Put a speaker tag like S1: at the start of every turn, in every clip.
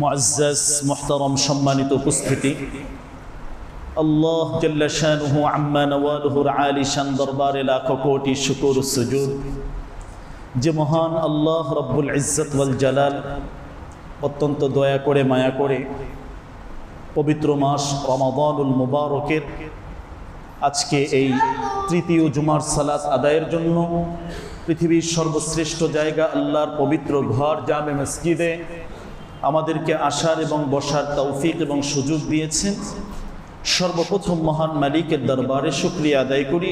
S1: মুআজ্জাজ মুহতারাম সম্মানিত উপস্থিতি, আল্লাহ জাল্লা শানুহু আম্মা নওয়ালুহুর আলী শান দরবারে লাখো কোটি শুকর ও সুজুদ। যে মহান আল্লাহ রব্বুল ইজ্জত ওয়াল জালাল অত্যন্ত দয়া করে মায়া করে পবিত্র মাস রমাদানুল মুবারকের আজকে এই তৃতীয় জুমার সালাত আদায়ের জন্য পৃথিবীর সর্বশ্রেষ্ঠ জায়গা আল্লাহর পবিত্র ঘর জামে মসজিদে আমাদেরকে আসার এবং বসার তৌফিক এবং সুযোগ দিয়েছেন। সর্বপ্রথম মহান মালিকের দরবারে শুকরিয়া আদায় করি,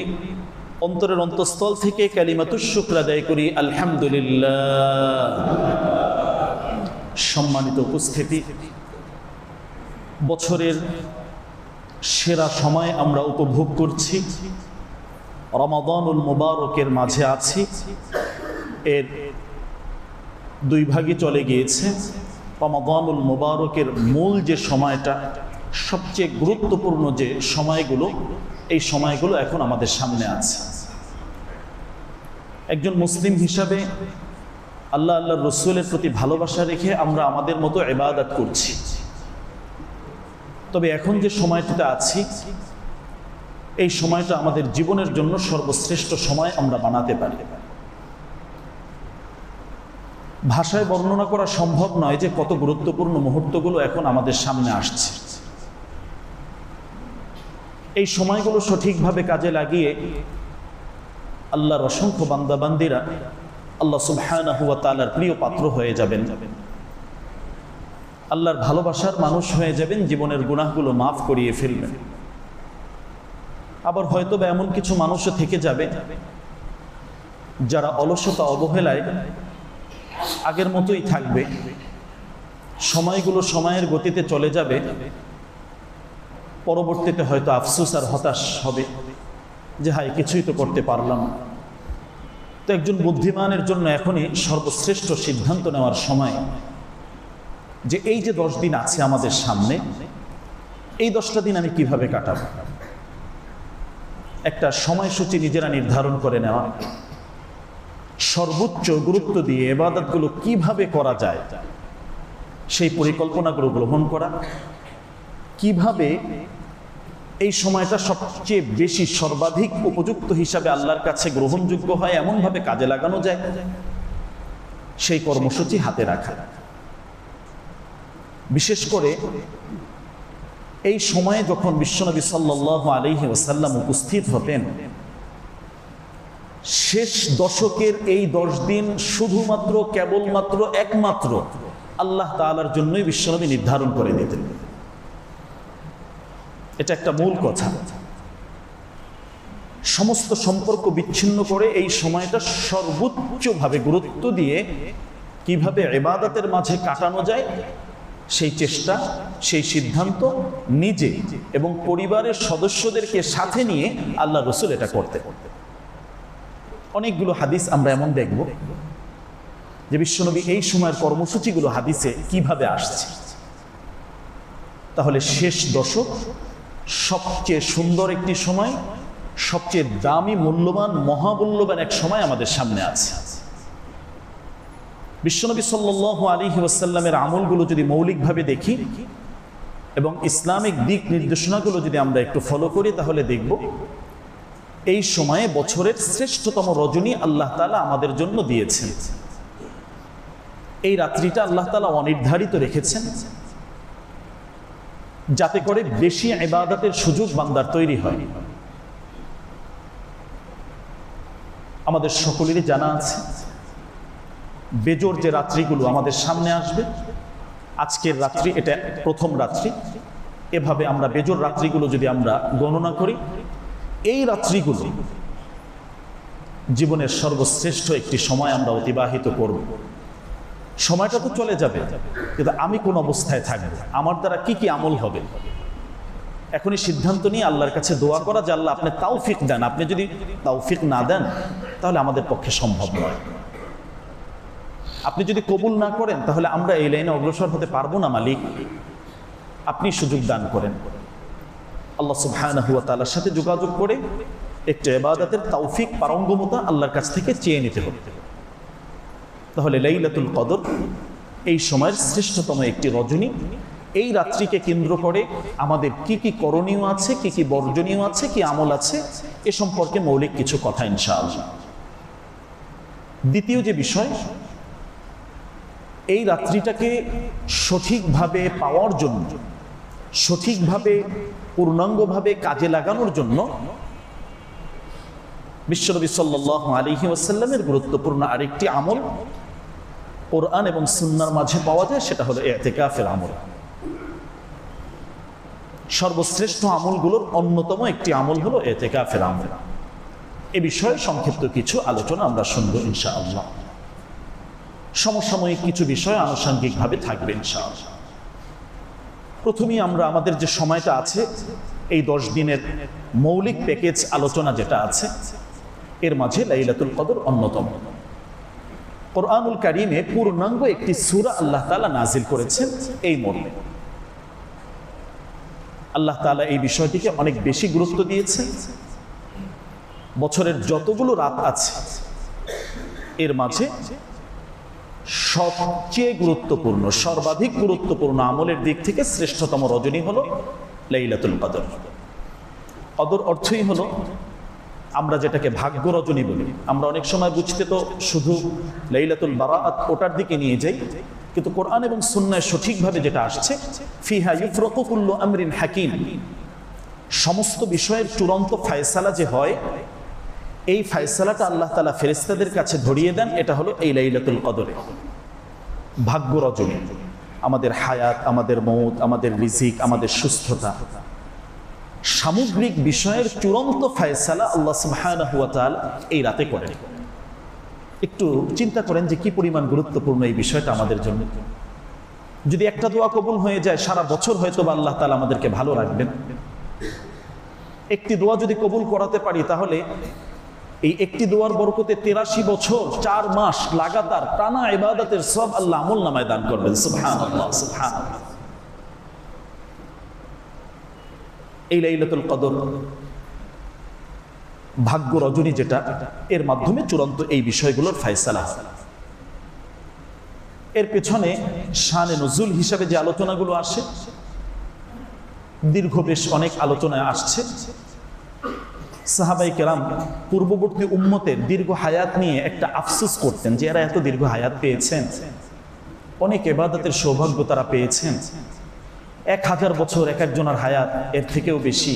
S1: অন্তরের অন্তঃস্থল থেকে কালিমাতুশ শুকর আদায় করি, আলহামদুলিল্লাহ। সম্মানিত উপস্থিতি, বছরের সেরা সময় আমরা উপভোগ করছি, রমাদানুল মুবারকের মাঝে আছি। এর দুই ভাগে চলে গিয়েছে। রমাদানুল মুবারকের মূল যে সময়টা, সবচেয়ে গুরুত্বপূর্ণ যে সময়গুলো, এই সময়গুলো এখন আমাদের সামনে আছে। একজন মুসলিম হিসাবে আল্লাহর রসুলের প্রতি ভালোবাসা রেখে আমরা আমাদের মতো ইবাদত করছি। তবে এখন যে সময়টিতে আছি, এই সময়টা আমাদের জীবনের জন্য সর্বশ্রেষ্ঠ সময় আমরা বানাতে পারি। ভাষায় বর্ণনা করা সম্ভব নয় যে কত গুরুত্বপূর্ণ মুহূর্তগুলো এখন আমাদের সামনে আসছে। এই সময়গুলো সঠিকভাবে কাজে লাগিয়ে আল্লাহর অসংখ্য বান্দাবান্দিরা আল্লাহ সুবহানাহু ওয়া তাআলার প্রিয় পাত্র হয়ে যাবেন, আল্লাহর ভালোবাসার মানুষ হয়ে যাবেন, জীবনের গুনাহগুলো মাফ করিয়ে ফেলবেন। আবার হয়তো বা এমন কিছু মানুষও থেকে যাবে যারা অলসতা অবহেলায় আগের মতোই থাকবে, সময়গুলো সময়ের গতিতে চলে যাবে, পরবর্তীতে হয়তো আফসোস আর হতাশ হবে যে হায় কিছুই তো করতে পারলাম। তো একজন বুদ্ধিমানের জন্য এখনই সর্বশ্রেষ্ঠ সিদ্ধান্ত নেওয়ার সময় যে এই যে 10 দিন আছে আমাদের সামনে, এই 10টা দিন আমি কিভাবে কাটাবো। একটা সময়সূচি নিজেরা নির্ধারণ করে নেওয়া, সর্বোচ্চ গুরুত্ব দিয়ে ইবাদতগুলো কিভাবে করা যায় সেই পরিকল্পনাগুলো গ্রহণ করা, কিভাবে এই সময়টা সবচেয়ে বেশি সর্বাধিক উপযুক্ত হিসাবে আল্লাহর কাছে গ্রহণযোগ্য হয় এমনভাবে কাজে লাগানো যায়, সেই কর্মসূচি হাতে রাখা। বিশেষ করে এই সময়ে যখন বিশ্বনবী সাল্লাল্লাহু আলাইহি ওয়াসাল্লাম উপস্থিত হতেন, শেষ দশকের এই 10 দিন শুধুমাত্র কেবলমাত্র একমাত্র আল্লাহ তাআলার জন্যই বিশ্বনবী নির্ধারণ করে দিতেন। এটা একটা মূল কথা। সমস্ত সম্পর্ক বিচ্ছিন্ন করে এই সময়টা সর্বোচ্চভাবে গুরুত্ব দিয়ে কিভাবে ইবাদতের মাঝে কাটানো যায় সেই চেষ্টা, সেই সিদ্ধান্ত নিজে এবং পরিবারের সদস্যদেরকে সাথে নিয়ে আল্লাহ রসুল এটা করতে। অনেকগুলো হাদিস আমরা এমন দেখব যে বিশ্বনবী এই সময়ের কর্মসূচিগুলো হাদিসে কিভাবে আসছে। তাহলে শেষ দশক সবচেয়ে সুন্দর একটি সময়, সবচেয়ে দামি, মূল্যবান, মহামূল্যবান এক সময় আমাদের সামনে আছে। বিশ্বনবী সাল্লাল্লাহু আলাইহি ওয়াসাল্লামের আমলগুলো যদি মৌলিকভাবে দেখি এবং ইসলামিক দিক নির্দেশনাগুলো যদি আমরা একটু ফলো করি, তাহলে দেখব এই সময়ে বছরের শ্রেষ্ঠতম রজনী আল্লাহ তাআলা আমাদের জন্য দিয়েছেন। এই রাত্রিটা আল্লাহ তাআলা অনির্ধারিত রেখেছেন যাতে করে বেশি ইবাদতের সুযোগ বান্দার তৈরি হয়। আমাদের সকলেরই জানা আছে বেজোর যে রাত্রিগুলো আমাদের সামনে আসবে, আজকের রাত্রি এটা প্রথম রাত্রি, এভাবে আমরা বেজোর রাত্রিগুলো যদি আমরা গণনা করি, এই রাত্রিগুলো জীবনের সর্বশ্রেষ্ঠ একটি সময় আমরা অতিবাহিত করব। সময়টা তো চলে যাবে, কিন্তু আমি কোন অবস্থায় থাকবো, আমার দ্বারা কি কি আমল হবে, এখনই সিদ্ধান্ত নিয়ে আল্লাহর কাছে দোয়া করা যে আল্লাহ আপনি তাওফিক দেন। আপনি যদি তাওফিক না দেন তাহলে আমাদের পক্ষে সম্ভব নয়। আপনি যদি কবুল না করেন তাহলে আমরা এই লাইনে অগ্রসর হতে পারবো না। মালিক, আপনি সুযোগ দান করেন। আল্লাহ সুবহানাহু ওয়া তাআলার সাথে যোগাযোগ করে একটা ইবাদতের তৌফিক, পারঙ্গমতা আল্লাহর কাছ থেকে চেয়ে নিতে হবে। তাহলে লাইলাতুল কদর এই সময়ের শ্রেষ্ঠতম একটি রজনী। এই রাত্রিকে কেন্দ্র করে আমাদের কি কি করণীয় আছে, কি কি বর্জনীয় আছে, কি আমল আছে, এ সম্পর্কে মৌলিক কিছু কথা ইনশাআল্লাহ। দ্বিতীয় যে বিষয়, এই রাত্রিটাকে সঠিকভাবে পাওয়ার জন্য, সঠিকভাবে পূর্ণাঙ্গভাবে কাজে লাগানোর জন্য বিশ্বনবী সাল্লাল্লাহু আলাইহি ওয়াসাল্লামের গুরুত্বপূর্ণ আরেকটি আমল কোরআন এবং সুন্নাহর মাঝে পাওয়া যায়, সেটা হলো ইতিকাফের আমল। সর্বশ্রেষ্ঠ আমলগুলোর অন্যতম একটি আমল হলো ইতিকাফের আমল। এ বিষয়ে সংক্ষিপ্ত কিছু আলোচনা আমরা শুনবো ইনশাআল্লাহ। সমসাময়িক কিছু বিষয় আনুষঙ্গিকভাবে থাকবে ইনশাআল্লাহ। প্রথমেই আমরা আমাদের যে সময়টা আছে, এই 10 দিনের মৌলিক প্যাকেজ আলোচনা যেটা আছে, এর মাঝে লাইলাতুল কদর অন্যতম। কোরআনুল কারীমে পূর্ণাঙ্গ একটি সূরা আল্লাহ তাআলা নাজিল করেছেন এই মর্মে। আল্লাহ তাআলা এই বিষয়টিকে অনেক বেশি গুরুত্ব দিয়েছেন। বছরের যতগুলো রাত আছে এর মাঝে সবচেয়ে গুরুত্বপূর্ণ, সর্বাধিক গুরুত্বপূর্ণ আমলের দিক থেকে শ্রেষ্ঠতম রজনী হলো লাইলাতুল কদর। কদর অর্থই হলো আমরা যেটাকে ভাগ্য রজনী বলি। আমরা অনেক সময় বুঝতে তো শুধু লাইলাতুল বারাআত ওটার দিকে নিয়ে যাই, কিন্তু কোরআন এবং সুন্নাহয় সঠিকভাবে যেটা আসছে, ফিহা ইউফরাকু কুল্লু আমরিন হাকিম, সমস্ত বিষয়ের চূড়ান্ত ফয়সালা যে হয়, এই ফয়সালাটা আল্লাহ তাআলা ফেরেশতাদের কাছে ধরিয়ে দেন। এটা হলো এই লাইলাতুল কদরে ভাগ্য রজনী। আমাদের হায়াত, আমাদের মওত, আমাদের রিজিক, আমাদের সুস্থতা, সামগ্রিক বিষয়ের চূড়ান্ত ফয়সালা আল্লাহ সুবহানাহু ওয়া তাআলা এই রাতে করেন। একটু চিন্তা করেন যে কি পরিমাণ গুরুত্বপূর্ণ এই বিষয়টা আমাদের জন্য। যদি একটা দোয়া কবুল হয়ে যায়, সারা বছর হয়তো বা আল্লাহ তাআলা আমাদেরকে ভালো রাখবেন। একটি দোয়া যদি কবুল করাতে পারি, তাহলে এই একটি দোয়ার বরকতে 83 বছর 4 মাস লাগাতার টানা ইবাদতের সব আল্লাহ আমলনামায় দান করবেন। সুবহানাল্লাহ, সুবহানাল্লাহ। এই লাইলাতুল কদর ভাগ্য রজনী যেটা, এর মাধ্যমে চূড়ান্ত এই বিষয়গুলোর ফয়সালা হয়। এর পেছনে শানে নুজুল হিসাবে যে আলোচনাগুলো আসে, দীর্ঘ বেশ অনেক আলোচনায় আসছে। সাহাবায়ে কেরাম পূর্ববর্তী উম্মতের দীর্ঘ হায়াত নিয়ে একটা আফসোস করতেন যে এরা এত দীর্ঘ হায়াত পেয়েছেন, অনেক ইবাদতের সৌভাগ্য তারা পেয়েছেন। 1000 বছর এক একজনের হায়াত, এর থেকেও বেশি,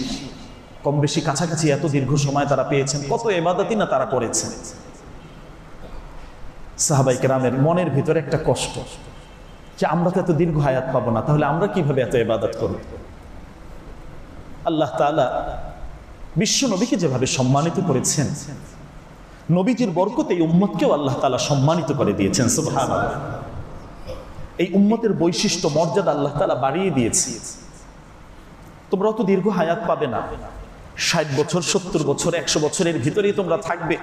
S1: কম বেশি কাছাকাছি এত দীর্ঘ সময় তারা পেয়েছেন। কত ইবাদতই না তারা করেছেন। সাহাবায়ে কেরামের মনের ভিতরে একটা কষ্ট যে আমরা তো এত দীর্ঘ হায়াত পাবো না, তাহলে আমরা কিভাবে এত ইবাদত করব? আল্লাহ তাআলা বিশ্ব নবীকে যেভাবে সম্মানিত করেছেন, নবীজির বরকতে এই উম্মতকেও আল্লাহ তাআলা সম্মানিত করে দিয়েছেন। সুবহানাল্লাহ। এই উম্মতের বৈশিষ্ট্য, মর্যাদা আল্লাহ তাআলা বাড়িয়ে দিয়েছে। তোমরা তো দীর্ঘ হায়াত পাবে না, 60 বছর, 70 বছর, 100 বছরের ভিতরেই তোমরা থাকবে,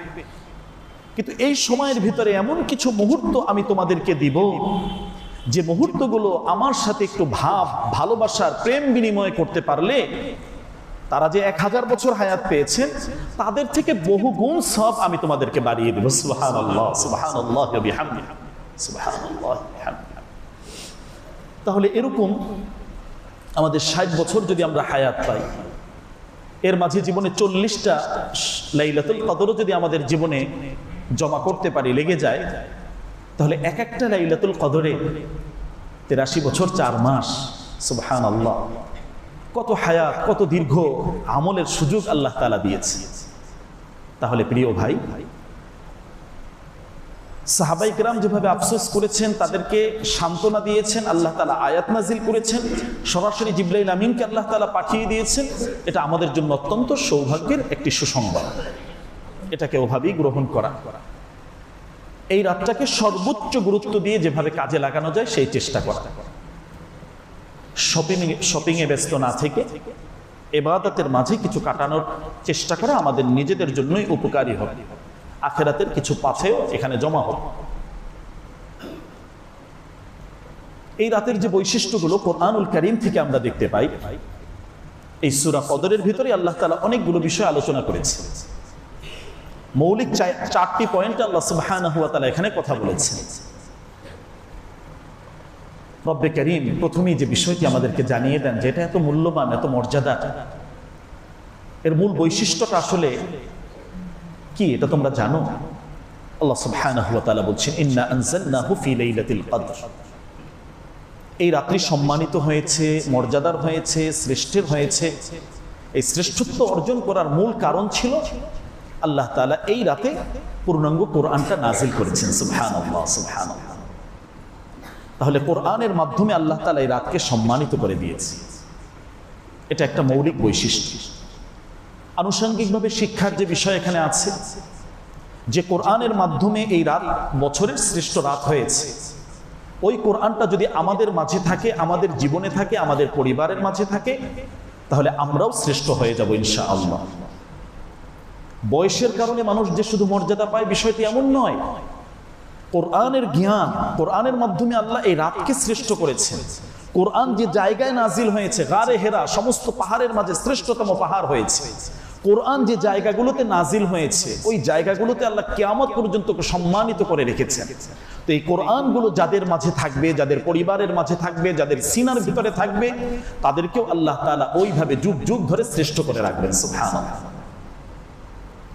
S1: কিন্তু এই সময়ের ভিতরে এমন কিছু মুহূর্ত আমি তোমাদেরকে দিব, যে মুহূর্তগুলো আমার সাথে একটু ভালোবাসার প্রেম বিনিময় করতে পারলে তারা যে 1000 বছর হায়াত পেয়েছেন, তাদের থেকে বহু গুণ সব আমি তোমাদেরকে বাড়িয়ে দেব। সুবহানাল্লাহ, সুবহানাল্লাহ ওয়া বিহামদিহি, সুবহানাল্লাহ ওয়া বিহামদিহি। তাহলে এরকম আমাদের 60 বছর যদি আমরা হায়াত পাই, এর মাঝে জীবনে 40টা লাইলাতুল কদরও যদি আমাদের জীবনে জমা করতে পারি, লেগে যায়, তাহলে এক একটা লাইলাতুল কদরে 83 বছর 4 মাস। সুবহানাল্লাহ। কত হায়াত, কত দীর্ঘ আমলের সুযোগ আল্লাহ তাআলা দিয়েছে। তাহলে প্রিয় ভাই, সাহাবায়ে কেরাম যেভাবে আফসোস করেছেন, তাদেরকে সান্ত্বনা দিয়েছেন, আল্লাহ তাআলা আয়াত নাজিল করেছেন, সরাসরি জিবরাইল আমিনকে আল্লাহ তাআলা পাঠিয়ে দিয়েছেন। এটা আমাদের জন্য অত্যন্ত সৌভাগ্যের একটি সুসংবাদ। এটাকে ওভাবেই গ্রহণ করা, এই রাতটাকে সর্বোচ্চ গুরুত্ব দিয়ে যেভাবে কাজে লাগানো যায় সেই চেষ্টা করা। শপিংয়ে ব্যস্ত না থেকে ইবাদতের মাঝে কিছু কাটানোর চেষ্টা করা আমাদের নিজেদের জন্যই উপকারী হবে। আখিরাতের কিছু পাথেও এখানে জমা হবে। এই রাতের যে বৈশিষ্ট্যগুলো কোরআনুল কারীম থেকে আমরা দেখতে পাই, এই সূরা কদরের ভিতরে আল্লাহ তাআলা অনেকগুলো বিষয় আলোচনা করেছে। মৌলিক 4টি পয়েন্ট আল্লাহ সুবহানাহু ওয়া তাআলা এখানে কথা বলেছেন। রব্বে কারীম প্রথমেই যে বিষয়টি আমাদেরকে জানিয়ে দেন যে এটা এত মূল্যবান, এত মর্যাদা, এর মূল বৈশিষ্ট্যটা আসলে কি এটা তোমরা জানো? আল্লাহ সুবহানাহু ওয়া তাআলা বলছেন, ইন্না আনজালনাহু ফি লাইলাতিল কদর। এই রাত্রি সম্মানিত হয়েছে, মর্যাদার হয়েছে, শ্রেষ্ঠের হয়েছে। এই শ্রেষ্ঠত্ব অর্জন করার মূল কারণ ছিল আল্লাহ তাআলা এই রাতে পূর্ণাঙ্গ কোরআনটা নাজিল করেছেন। সুবহানাল্লাহ, সুবহানাল্লাহ। তাহলে কোরআনের মাধ্যমে আল্লাহ তাআলা এই রাতকে সম্মানিত করে দিয়েছে। এটা একটা মৌলিক বৈশিষ্ট্য। আনুষঙ্গিকভাবে শিক্ষার যে বিষয় এখানে আছে, যে কোরআনের মাধ্যমে এই রাত বছরের শ্রেষ্ঠ রাত হয়েছে, ওই কোরআনটা যদি আমাদের মাঝে থাকে, আমাদের জীবনে থাকে, আমাদের পরিবারের মাঝে থাকে, তাহলে আমরাও শ্রেষ্ঠ হয়ে যাব ইনশাআল্লাহ। বয়সের কারণে মানুষ যে শুধু মর্যাদা পায় বিষয়টি এমন নয়। কোরআনের জ্ঞান, কোরআনের মাধ্যমে আল্লাহ এই রাতকে শ্রেষ্ঠ করেছেন। কোরআন যে জায়গায় নাজিল হয়েছে, গারে হেরা সমস্ত পাহাড়ের মাঝে শ্রেষ্ঠতম পাহাড় হয়েছে। কোরআন যে জায়গাগুলোতে নাজিল হয়েছে, ওই জায়গাগুলোতে আল্লাহ কিয়ামত পর্যন্ত সম্মানিত করে রেখেছেন। তো এই কোরআনগুলো যাদের মাঝে থাকবে, যাদের পরিবারের মাঝে থাকবে, যাদের সিনার ভিতরে থাকবে, তাদেরকেও আল্লাহ তাআলা ওইভাবে যুগ যুগ ধরে শ্রেষ্ঠ করে রাখবেন। সুবহানাল্লাহ।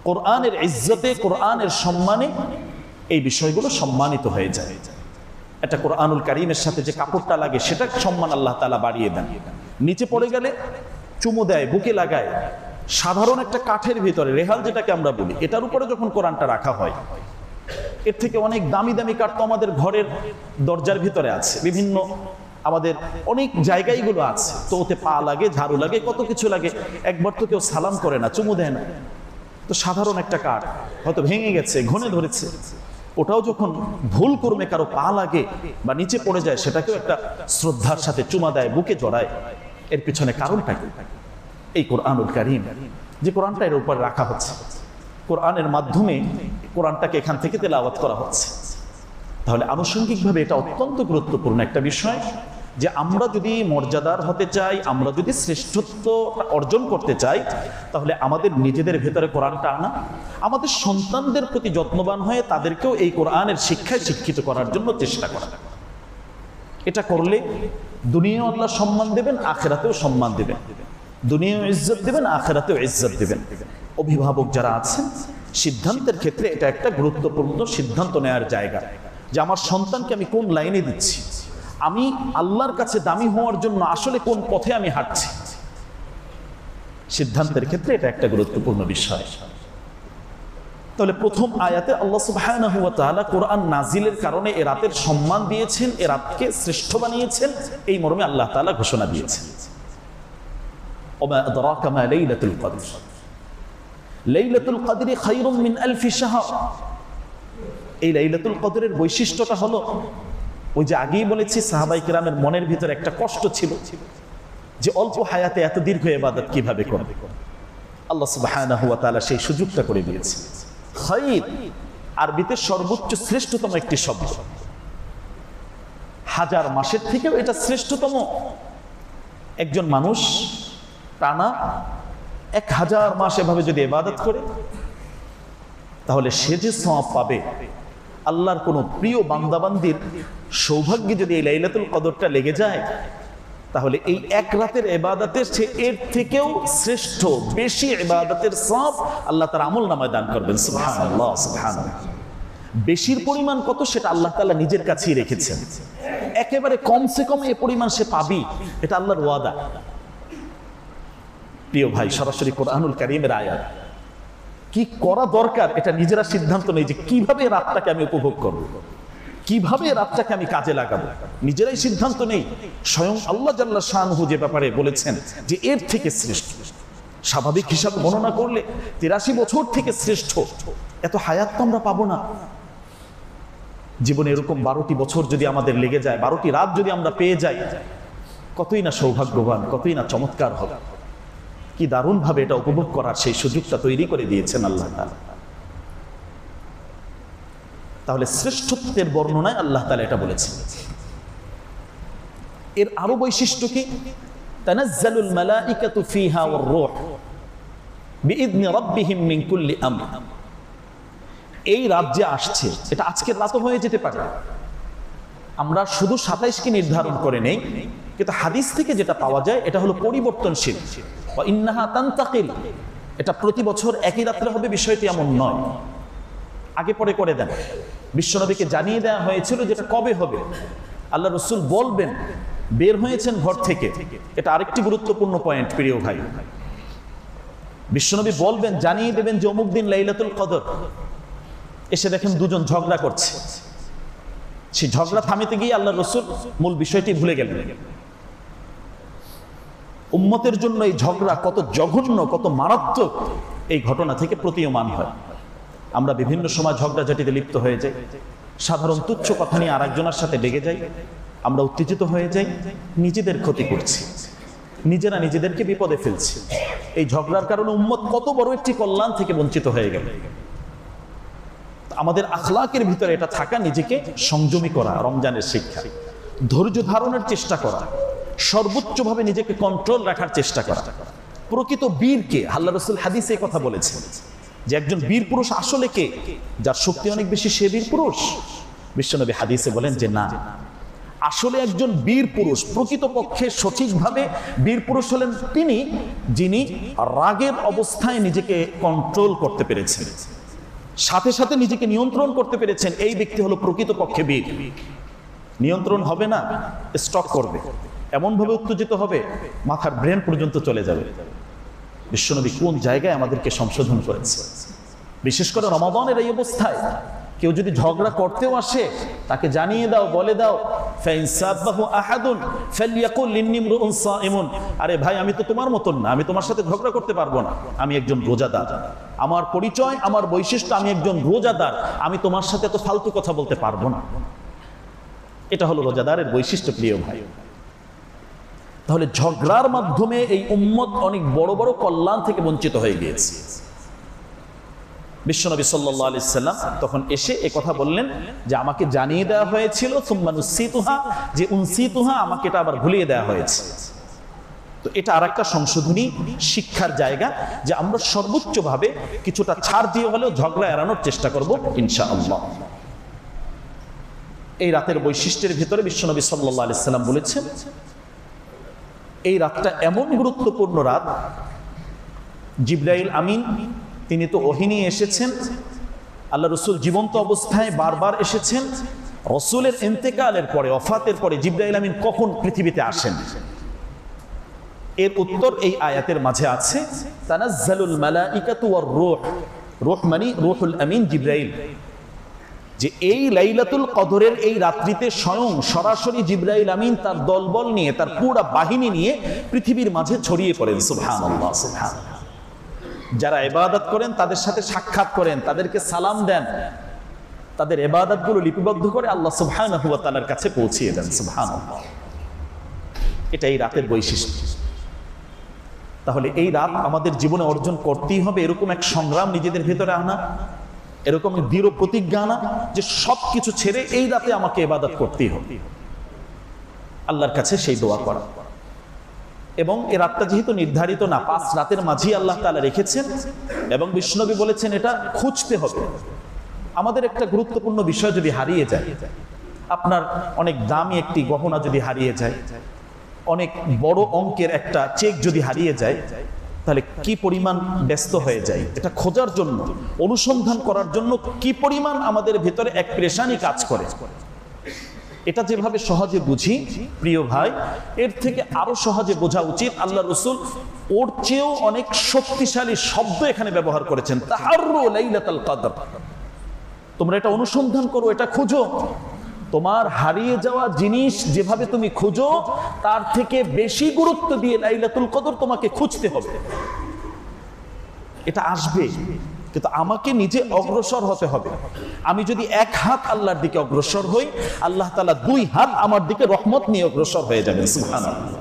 S1: কোরআনের ইজ্জতে, কোরআনের সম্মানে এই বিষয়গুলো সম্মানিত হয়ে যায়। এটা কোরআনুল কারীমের সাথে যে কাপড়টা লাগে, সেটা সম্মান আল্লাহ তাআলা বাড়িয়ে দেন। নিচে পড়ে গেলে চুমু দেয়, বুকে লাগায়। সাধারণ একটা কাঠের ভিতরে রেহাল যেটাকে আমরা বলি, এটার উপরে যখন কোরআনটা রাখা হয়, এর থেকে অনেক দামি দামি কাঠ তো আমাদের ঘরের দরজার ভিতরে আছে, বিভিন্ন আমাদের অনেক জায়গায়গুলো আছে। তো ওতে পা লাগে, ঝাড়ু লাগে, কত কিছু লাগে। একবার তো কেউ সালাম করে না, চুমু দেয় না। তো সাধারণ একটা কাঠ হয়তো ভেঙে গেছে, ঘনে ধরেছে, ওটাও যখন ভুল কর্মে কারো পা লাগে বা নিচে পড়ে যায়, সেটাকেও একটা শ্রদ্ধার সাথে চুমা দেয়, বুকে জড়ায়। এর পিছনে কারণটা কি? এই কোরআনুল কারীম, যে কোরআনটা এর উপর রাখা হচ্ছে, কোরআনের মাধ্যমে কোরআনটাকে এখান থেকে তেলাওয়াত করা হচ্ছে। তাহলে আনুষঙ্গিকভাবে এটা অত্যন্ত গুরুত্বপূর্ণ একটা বিষয় যে আমরা যদি মর্যাদার হতে চাই, আমরা যদি শ্রেষ্ঠত্ব অর্জন করতে চাই, তাহলে আমাদের নিজেদের ভেতরে কোরআনটা আনা, আমাদের সন্তানদের প্রতি যত্নবান হয়ে তাদেরকেও এই কোরআনের শিক্ষায় শিক্ষিত করার জন্য চেষ্টা করা। এটা করলে দুনিয়াও আল্লাহ সম্মান দেবেন, আখিরাতেও সম্মান দেবেন। দুনিয়াও ইজ্জত দেবেন, আখিরাতেও ইজ্জত দেবেন। অভিভাবক যারা আছেন, সিদ্ধান্তের ক্ষেত্রে এটা একটা গুরুত্বপূর্ণ সিদ্ধান্ত নেওয়ার জায়গা যে আমার সন্তানকে আমি কোন লাইনে দিচ্ছি, আমি আল্লাহর কাছে দামি হওয়ার জন্য আসলে কোন পথে আমি হাঁটছি। সিদ্ধান্তের ক্ষেত্রে এটা একটা গুরুত্বপূর্ণ বিষয়। তাহলে প্রথম আয়াতে আল্লাহ সুবহানাহু ওয়া তাআলা কোরআন নাজিলের কারণে এ রাতের সম্মান দিয়েছেন, এ রাতকে শ্রেষ্ঠ বানিয়েছেন, এই মর্মে আল্লাহ তাআলা ঘোষণা দিয়েছেন। ওমা আদরাকা মা লাইলাতুল কদর, লাইলাতুল কদরি খায়রুম মিন আলফি শাহর। এই লাইলাতুল কদরের বৈশিষ্ট্যটা হলো, ওই যে আগেই বলেছি, সাহাবায়ে কেরামের মনের ভিতরে একটা কষ্ট ছিল যে অল্প হায়াতে এত দীর্ঘ ইবাদত কিভাবে করবে। আল্লাহ সুবহানাহু ওয়া তাআলা সেই সুযোগটা করে দিয়েছে। খায়র আরবিতে সর্বোচ্চ শ্রেষ্ঠতম একটি শব্দ, হাজার মাসের থেকেও এটা শ্রেষ্ঠতম। একজন মানুষ টানা 1000 মাস এভাবে যদি ইবাদত করে, তাহলে সে যে সওয়াব পাবে, আল্লাহর কোন প্রিয় বান্দাবান্দির সৌভাগ্যে যদি এই লাইলাতুল কদরটা লেগে যায়, তাহলে এই এক রাতের ইবাদতের চেয়ে এর থেকেও শ্রেষ্ঠ বেশি ইবাদতের সওয়াব আল্লাহ তাআলা আমলনামায় দান করবেন। সুবহানাল্লাহ, সুবহানাল্লাহ। বেশির পরিমাণ কত সেটা আল্লাহ তাআলা নিজের কাছেই রেখেছেন। একেবারে কমসে কম এই পরিমাণ সে পাবি, এটা আল্লাহর ওয়াদা। প্রিয় ভাই, সরাসরি কোরআনুল কারীমের আয়াত। কি করা দরকার এটা নিজেরা সিদ্ধান্ত নেই যে কিভাবে রাতটাকে আমি উপভোগ করব, কিভাবে রাতটাকে আমি কাজে লাগাবো, নিজেরাই সিদ্ধান্ত নেই। স্বয়ং আল্লাহ জাল্লা শানহু যে ব্যাপারে বলেছেন যে এর থেকে শ্রেষ্ঠ, স্বাভাবিক হিসাব গণনা করলে 83 বছর থেকে শ্রেষ্ঠ এত হায়াত তো আমরা পাবো না। জীবনে এরকম 12টি বছর যদি আমাদের লেগে যায়, 12টি রাত যদি আমরা পেয়ে যাই, কতই না সৌভাগ্যবান, কতই না চমৎকার হবে। কি দারুণ ভাবে এটা উপভোগ করার সেই সুযোগটা তৈরি করে দিয়েছেন আল্লাহ তাআলা। তাহলে শ্রেষ্ঠত্বের বর্ণনায় আল্লাহ তাআলা এটা বলেছেন। এর আরো বৈশিষ্ট্য কি? তানাজ্জালুল মালাইকাতু ফিহা ওয়ার রূহ বিইذن রাব্বিহিম মিন কুল্লি আমর। এই রাত যে আসছে, এটা আজকের রাতও হয়ে যেতে পারে, আমরা শুধু 27কে নির্ধারণ করে নেই, কিন্তু হাদিস থেকে যেটা পাওয়া যায় এটা হলো পরিবর্তনশীল। ইন্নাহা তানতাকিল, এটা প্রতি বছর একই রাত্রে হবে বিষয়টি এমন নয়। আগে পরে করে দেন। বিশ্বনবীকে জানিয়ে দেওয়া হয়েছিল যেটা কবে হবে, আল্লাহ রসুল বলবেন, বের হয়েছেন ঘর থেকে। এটা আরেকটি গুরুত্বপূর্ণ পয়েন্ট প্রিয় ভাই। বিশ্বনবী বলবেন, জানিয়ে দেবেন যে অমুক দিন লাইলাতুল কদর। এসে দেখেন দুজন ঝগড়া করছে, সেই ঝগড়া থামিতে গিয়ে আল্লাহ রসুল মূল বিষয়টি ভুলে গেলেন। উম্মতের জন্য এই ঝগড়া কত জঘন্য, কত মারাত্মক, এই ঘটনা থেকে প্রতীয়মান হয়। আমরা বিভিন্ন সময় ঝগড়াঝাটিতে লিপ্ত হয়ে যাই, সাধারণ তুচ্ছ কথা নিয়ে আরেকজনের সাথে লেগে যাই, আমরা উত্তেজিত হয়ে যাই, নিজেদের ক্ষতি করছি, নিজেরা নিজেদেরকে বিপদে ফেলছি। এই ঝগড়ার কারণে উম্মত কত বড় একটি কল্যাণ থেকে বঞ্চিত হয়ে গেল। আমাদের আখলাকের ভিতরে এটা থাকা, নিজেকে সংযমী করা, রমজানের শিক্ষা, ধৈর্য ধারণের চেষ্টা করা, সর্বোচ্চভাবে নিজেকে কন্ট্রোল রাখার চেষ্টা করা। প্রকৃত বীরকে আল্লাহ রাসূল হাদিসে কথা বলেছেন যে একজন বীর পুরুষ আসলে কে? যার শক্তি অনেক বেশি সে বীর পুরুষ? বিশ্বনবী হাদিসে বলেন যে না, আসলে একজন বীর পুরুষ, প্রকৃতপক্ষে সঠিকভাবে বীর পুরুষ হলেন তিনি যিনি রাগের অবস্থায় নিজেকে কন্ট্রোল করতে পেরেছেন, সাথে সাথে নিজেকে নিয়ন্ত্রণ করতে পেরেছেন। এই ব্যক্তি হলো প্রকৃতপক্ষে বীর। নিয়ন্ত্রণ হবে না, স্টক করবে, এমনভাবে উত্তেজিত হবে মাথার ব্রেন পর্যন্ত চলে যাবে। বিশ্বনবী কোন জায়গায় আমাদেরকে সংশোধন করেছে। বিশেষ করে রমাদানের এই অবস্থায় কেউ যদি ঝগড়া করতেও আসে, তাকে জানিয়ে দাও, বলে দাও, আরে ভাই, আমি তো তোমার মতন না, আমি তোমার সাথে ঝগড়া করতে পারবো না, আমি একজন রোজাদার, আমার পরিচয়, আমার বৈশিষ্ট্য, আমি একজন রোজাদার, আমি তোমার সাথে তো ফালতু কথা বলতে পারবো না। এটা হলো রোজাদারের বৈশিষ্ট্য প্রিয় ভাই। তাহলে ঝগড়ার মাধ্যমে এই উম্মত অনেক বড় বড় কল্যাণ থেকে বঞ্চিত হয়ে গিয়েছে। বিশ্বনবী সাল্লাল্লাহু আলাইহি সাল্লাম তখন এসে এ কথা বললেন যে আমাকে জানিয়ে দেওয়া হয়েছিল সুম্মা নুসিতুহা, যে উনসিতুহা, আমাকে এটা আবার ভুলিয়ে দেওয়া হয়েছে। তো এটা আরেকটা সংশোধনী শিক্ষার জায়গা, যে আমরা সর্বোচ্চভাবে কিছুটা ছাড় দিয়ে হলেও ঝগড়া এড়ানোর চেষ্টা করব ইনশাআল্লাহ। এই রাতের বৈশিষ্ট্যের ভিতরে বিশ্বনবী সাল্লাল্লাহু আলাইহি সাল্লাম বলেছেন, এই রাতটা এমন গুরুত্বপূর্ণ রাত, জিবরাইল আমিন তিনি তো ওহী নিয়ে এসেছেন, আল্লাহ রসুল জীবন্ত অবস্থায় বারবার এসেছেন। রসুলের ইন্তেকালের পরে, ওফাতের পরে জিবরাইল আমিন কখন পৃথিবীতে আসেন? এর উত্তর এই আয়াতের মাঝে আছে, তানাজ্জালুল মালাইকাতু ওয়ার রূহ। রূহ মানে রূহুল আমিন জিবরাইল। যে এই লাইলাতুল কদরের এই রাত্রিতে স্বয়ং সরাসরি জিবরাইল আমিন তার দলবল নিয়ে, তার পুরো বাহিনী নিয়ে পৃথিবীর মাঝে ছড়িয়ে পড়েন। সুবহানাল্লাহ, সুবহানাল্লাহ। যারা ইবাদত করেন তাদের সাথে সাক্ষাৎ করেন, তাদেরকে সালাম দেন, তাদের ইবাদতগুলো লিপিবদ্ধ করে আল্লাহ সুবহানাহু ওয়া তাআলার কাছে পৌঁছিয়ে দেন। সুবহানাল্লাহ। এটা এই রাতের বৈশিষ্ট্য। তাহলে এই রাত আমাদের জীবনে অর্জন করতেই হবে এরকম এক সংগ্রাম নিজেদের ভেতরে আনা, এরকম দৃঢ় প্রতিজ্ঞা আনা যে সব কিছু ছেড়ে এই রাতে আমাকে ইবাদত করতেই হবে, আল্লাহর কাছে সেই দোয়া করা। এবং এই রাতটা যেহেতু নির্ধারিত না, 5 রাতের মাঝেই আল্লাহ তাআলা রেখেছেন, এবং বিষ্ণুনবী বলেছেন এটা খুঁজতে হবে। আমাদের একটা গুরুত্বপূর্ণ বিষয় যদি হারিয়ে যায়, আপনার অনেক দামি একটি গহনা যদি হারিয়ে যায়, অনেক বড় অঙ্কের একটা চেক যদি হারিয়ে যায়, তাহলে কি পরিমাণ ব্যস্ত হয়ে যায় এটা খোঁজার জন্য, অনুসন্ধান করার জন্য কি পরিমাণ আমাদের ভেতরে এক পেরেশানি কাজ করে। এটা যেভাবে সহজে বুঝি প্রিয় ভাই, এর থেকে আরো সহজে বোঝা উচিত। আল্লাহ রাসূল ওর চেয়েও অনেক শক্তিশালী শব্দ এখানে ব্যবহার করেছেন, তাহাররু লাইলাতুল কদর। তোমরা এটা অনুসন্ধান করো, এটা খুঁজো। তোমার হারিয়ে যাওয়া জিনিস যেভাবে তুমি খুঁজো, তার থেকে বেশি গুরুত্ব দিয়ে লাইলাতুল কদর তোমাকে খুঁজতে হবে। এটা আসবে, কিন্তু আমাকে নিজে অগ্রসর হতে হবে। আমি যদি 1 হাত আল্লাহর দিকে অগ্রসর হই, আল্লাহ তাআলা 2 হাত আমার দিকে রহমত নিয়ে অগ্রসর হয়ে যাবেন। সুবহানাল্লাহ।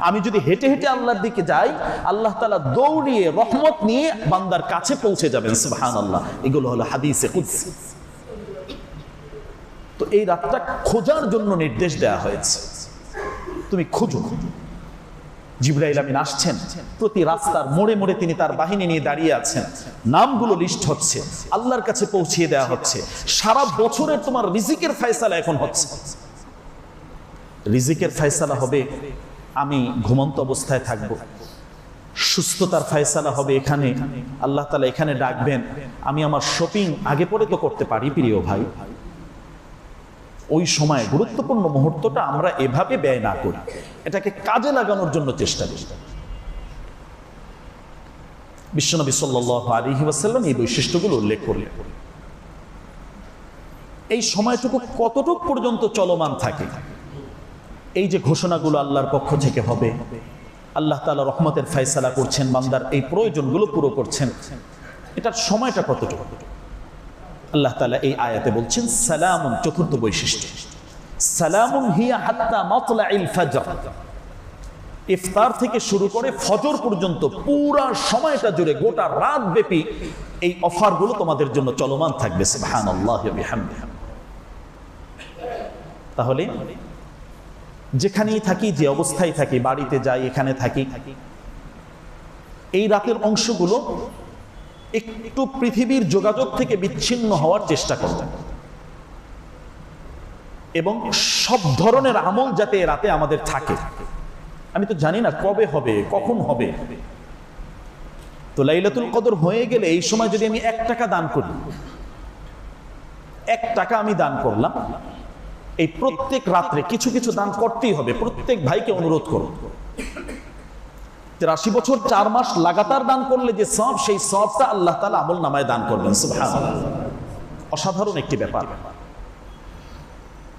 S1: আমি যদি হেঁটে হেঁটে আল্লাহর দিকে যাই, আল্লাহ তাআলা দৌড়িয়ে রহমত নিয়ে বান্দার কাছে পৌঁছে যাবেন। সুবহানাল্লাহ। এগুলো হলো হাদিসে কুদসি। তো এই রাতটা খোঁজার জন্য নির্দেশ দেওয়া হয়েছে, তুমি খোঁজো। জিবরাইল আমিন আসছেন, প্রতি রাস্তার মোড়ে মোড়ে তিনি তার বাহিনী নিয়ে দাঁড়িয়ে আছেন, নামগুলো লিস্ট হচ্ছে, আল্লাহর কাছে পৌঁছিয়ে দেওয়া হচ্ছে। সারা বছরের তোমার রিজিকের ফয়সালা এখন হচ্ছে। রিজিকের ফয়সালা হবে আমি ঘুমন্ত অবস্থায় থাকব, সুস্থতার ফয়সালা হবে এখানে, আল্লাহ তাআলা এখানে ডাকবেন, আমি আমার শপিং আগে পরে তো করতে পারি প্রিয় ভাই। ওই সময় গুরুত্বপূর্ণ মুহূর্তটা আমরা এভাবে ব্যয় না করি, এটাকে কাজে লাগানোর জন্য চেষ্টা করি। বিশ্বনবী সাল্লাল্লাহু আলাইহি ওয়াসাল্লাম এই বৈশিষ্ট্যগুলো উল্লেখ করলেন। এই সময়টুকু কতটুকু পর্যন্ত চলমান থাকে? এই যে ঘোষণাগুলো আল্লাহর পক্ষ থেকে হবে, আল্লাহ তাআলা রহমতের ফয়সালা করছেন, বান্দার এই প্রয়োজনগুলো পুরো করছেন, এটার সময়টা কতটুকু? আল্লাহ তাআলা এই আয়াতে বলছেন সালামুন, চতুর্থ বৈশিষ্ট্য, সালামুন হিয়া হাত্তা মাতলাইল ফাজর। ইফতার থেকে শুরু করে ফজর পর্যন্ত পুরা সময়টা জুড়ে, গোটা রাত ব্যাপী এই অফারগুলো তোমাদের জন্য চলমান থাকবে। সুবহানাল্লাহি ওয়া বিহামদিহি। তাহলে যেখানেই থাকি, যে অবস্থায় থাকি, বাড়িতে যাই, এখানে থাকি, এই রাতের অংশগুলো একটু পৃথিবীর যোগাযোগ থেকে বিচ্ছিন্ন হওয়ার চেষ্টা করবেন এবং সব ধরনের আমল যাতে রাতে আমাদের থাকে। আমি তো জানি না কবে হবে, কখন হবে। তো লাইলাতুল কদর হয়ে গেলে এই সময় যদি আমি 1 টাকা দান করি, 1 টাকা আমি দান করলাম, এই প্রত্যেক রাত্রে কিছু কিছু দান করতেই হবে। প্রত্যেক ভাইকে অনুরোধ করুন, 83 বছর 4 মাস লাগাতার দান করলে যে সব, সেই সবটা আল্লাহ তাআলা আমল নামায় দান করবেন। সুবহানাল্লাহ, অসাধারণ একটি ব্যাপার।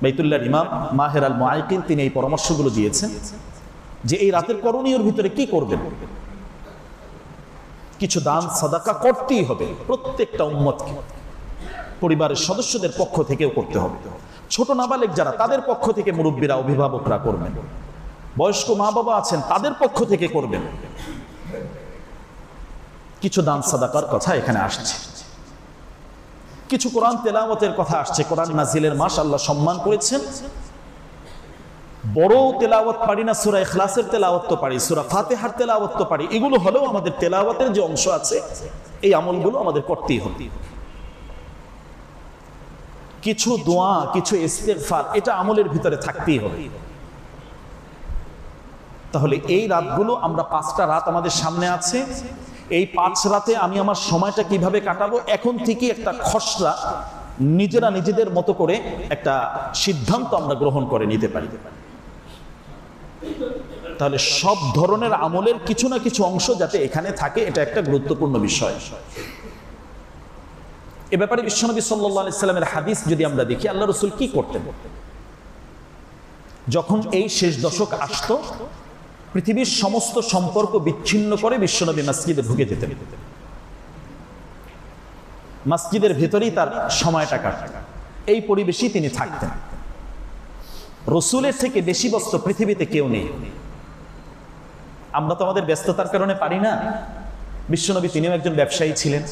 S1: বাইতুল্লাহর ইমাম মাহের আল মুআইকিন তিনি এই পরামর্শগুলো দিয়েছেন যে এই রাতের করণীয়র ভিতরে কি করবেন। কিছু দান সাদাকা করতেই হবে, প্রত্যেকটা উম্মতকে, পরিবারের সদস্যদের পক্ষ থেকেও করতে হবে। ছোট নাবালেগ যারা, তাদের পক্ষ থেকে মুরব্বীরা, অভিভাবকরা করবেন। বয়স্ক মা বাবা আছেন, তাদের পক্ষ থেকে করবেন। কিছু দান সাদাকার কথা এখানে আসছে, কিছু কোরআন তেলাওয়াতের কথা আসছে। কোরআন নাজিলের মাস, আল্লাহ সম্মান করেছেন। বড় তেলাওয়াত পারি না, সূরা ইখলাসের তেলাওয়াত তো পারি, সূরা ফাতিহার তেলাওয়াত তো পারি, এগুলো হলেও আমাদের তেলাওয়াতের যে অংশ আছে, এই আমলগুলো আমাদের করতেই হবে। কিছু দোয়া, কিছু ইস্তেগফার, এটা আমলের ভিতরে থাকতেই হবে। তাহলে এই রাতগুলো, আমরা 5টা রাত আমাদের সামনে আছে, এই 5 রাতে আমি আমার সময়টা কিভাবে কাটাবো, এখন থেকে একটা খসড়া নিজেরা নিজেদের মতো করে একটা সিদ্ধান্ত আমরা গ্রহণ করে নিতে পারি। তাহলে সব ধরনের আমলের কিছু না কিছু অংশ যাতে এখানে থাকে, এটা একটা গুরুত্বপূর্ণ বিষয়। এ ব্যাপারে বিশ্বনবী সাল্লাল্লাহু আলাইহি সাল্লামের হাদিস যদি আমরা দেখি, আল্লাহ রাসূল কি করতেন? যখন এই শেষ দশক আসতো, পৃথিবীর সমস্ত সম্পর্ক বিচ্ছিন্ন করে বিশ্বনবী মসজিদে ঢুকে যেতেন। মসজিদের ভেতরেই তার সময়টা কাটত, এই পরিবেশেই তিনি থাকতেন। রসুলের থেকে বেশি ব্যস্ত পৃথিবীতে কেউ নেই। আমরা তো আমাদের ব্যস্ততার কারণে পারি না। বিশ্বনবী তিনিও একজন ব্যবসায়ী ছিলেন,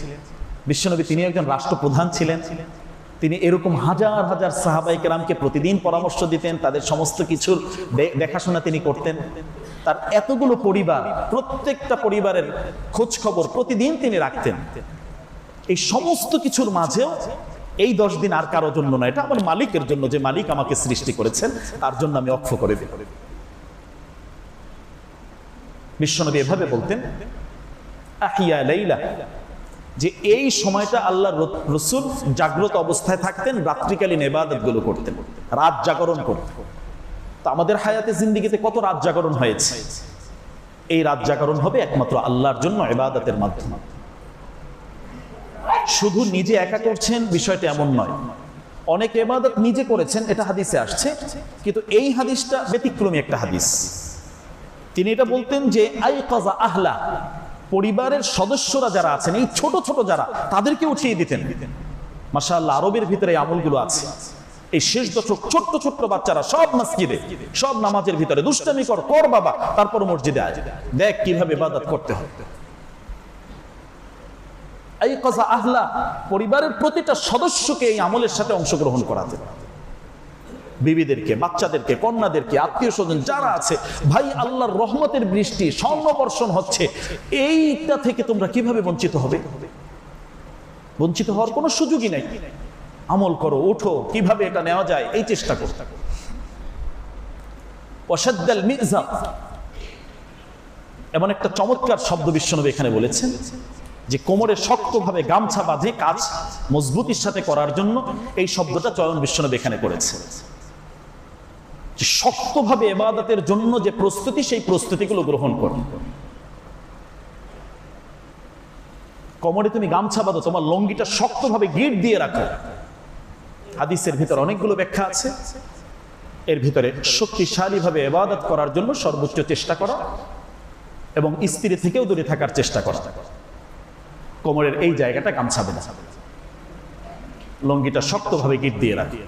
S1: বিশ্বনবী তিনিও একজন রাষ্ট্রপ্রধান ছিলেন। তিনি এরকম হাজার হাজার সাহাবায়ে কেরামকে প্রতিদিন পরামর্শ দিতেন, তাদের সমস্ত কিছুর দেখাশোনা তিনি করতেন। তার এতগুলো পরিবার, প্রত্যেকটা পরিবারের খোঁজ খবর প্রতিদিন তিনি রাখতেন। এই সমস্ত কিছুর মাঝেও এই 10 দিন আর কারোর জন্য না, এটা আমার মালিকের জন্য, যে মালিক আমাকে সৃষ্টি করেছেন, তার জন্য আমি অক্ষ করে দিই। বিশ্বনবী এভাবে বলতেন, আহিয়া লাইলা, যে এই সময়টা আল্লাহর রাসূল জাগ্রত অবস্থায় থাকতেন, রাত্রিকালীন ইবাদতগুলো করতেন, রাত জাগরণ করতেন। তো আমাদের হায়াতে জিন্দেগিতে কত রাত জাগরণ হয়েছে? এই রাত জাগরণ হবে একমাত্র আল্লাহর জন্য ইবাদতের মাধ্যমে। শুধু নিজে একা করছেন বিষয়টা এমন নয়, অনেক ইবাদত নিজে করেছেন, এটা হাদিসে আসছে, কিন্তু এই হাদিসটা ব্যতিক্রমী একটা হাদিস। তিনি এটা বলতেন যে আইকাযা আহলা, পরিবারের সদস্যরা যারা আছেন, এই ছোট ছোট যারা, তাদেরকে উঠিয়ে দিতেন। মাশাআল্লাহ, আরবের ভিতরে এই আমলগুলো আছে। এই শেষ দশক ছোট্ট ছোট্ট বাচ্চারা সব মসজিদে, সব নামাজের ভিতরে দুষ্টামি কর বাবা, তারপর মসজিদে আয়, দেখ কিভাবে ইবাদত করতে হয়। আইকাযা আহলা, পরিবারের প্রতিটা সদস্যকে এই আমলের সাথে অংশগ্রহণ করাতে, বিবিদেরকে, বাচ্চাদেরকে, কন্যাদেরকে, আত্মীয় স্বজন যারা আছে, ভাই আল্লাহর রহমতের বৃষ্টি, স্বর্ণবর্ষণ হচ্ছে, এইটা থেকে তোমরা কিভাবে বঞ্চিত হবে? বঞ্চিত হওয়ার কোনো সুযোগই নাই। আমল করো, ওঠো, কিভাবে এটা নেওয়া যায় এই চেষ্টা করো। ওয়াশাদ্দাল মিজার, এমন একটা চমৎকার শব্দ বিশ্বনবী এখানে বলেছেন যে কোমরে শক্তভাবে গামছা বাঁধে কাজ মজবুতির সাথে করার জন্য এই শব্দটা চয়ন বিশ্বনবী এখানে করেছে। যে শক্তভাবে ইবাদতের জন্য যে প্রস্তুতি, সেই প্রস্তুতিগুলো গ্রহণ করুন। কোমরে তুমি গামছা বাঁধো, তোমার লঙ্গিটা শক্তভাবে গিট দিয়ে রাখো। হাদিসের ভিতরে অনেকগুলো ব্যাখ্যা আছে, এর ভিতরে শক্তিশালীভাবে ইবাদত করার জন্য সর্বোচ্চ চেষ্টা করা এবং স্ত্রী থেকেও দূরে থাকার চেষ্টা করা। কোমরের এই জায়গাটা গামছা বাঁধা, লঙ্গিটা শক্তভাবে গিট দিয়ে রাখি।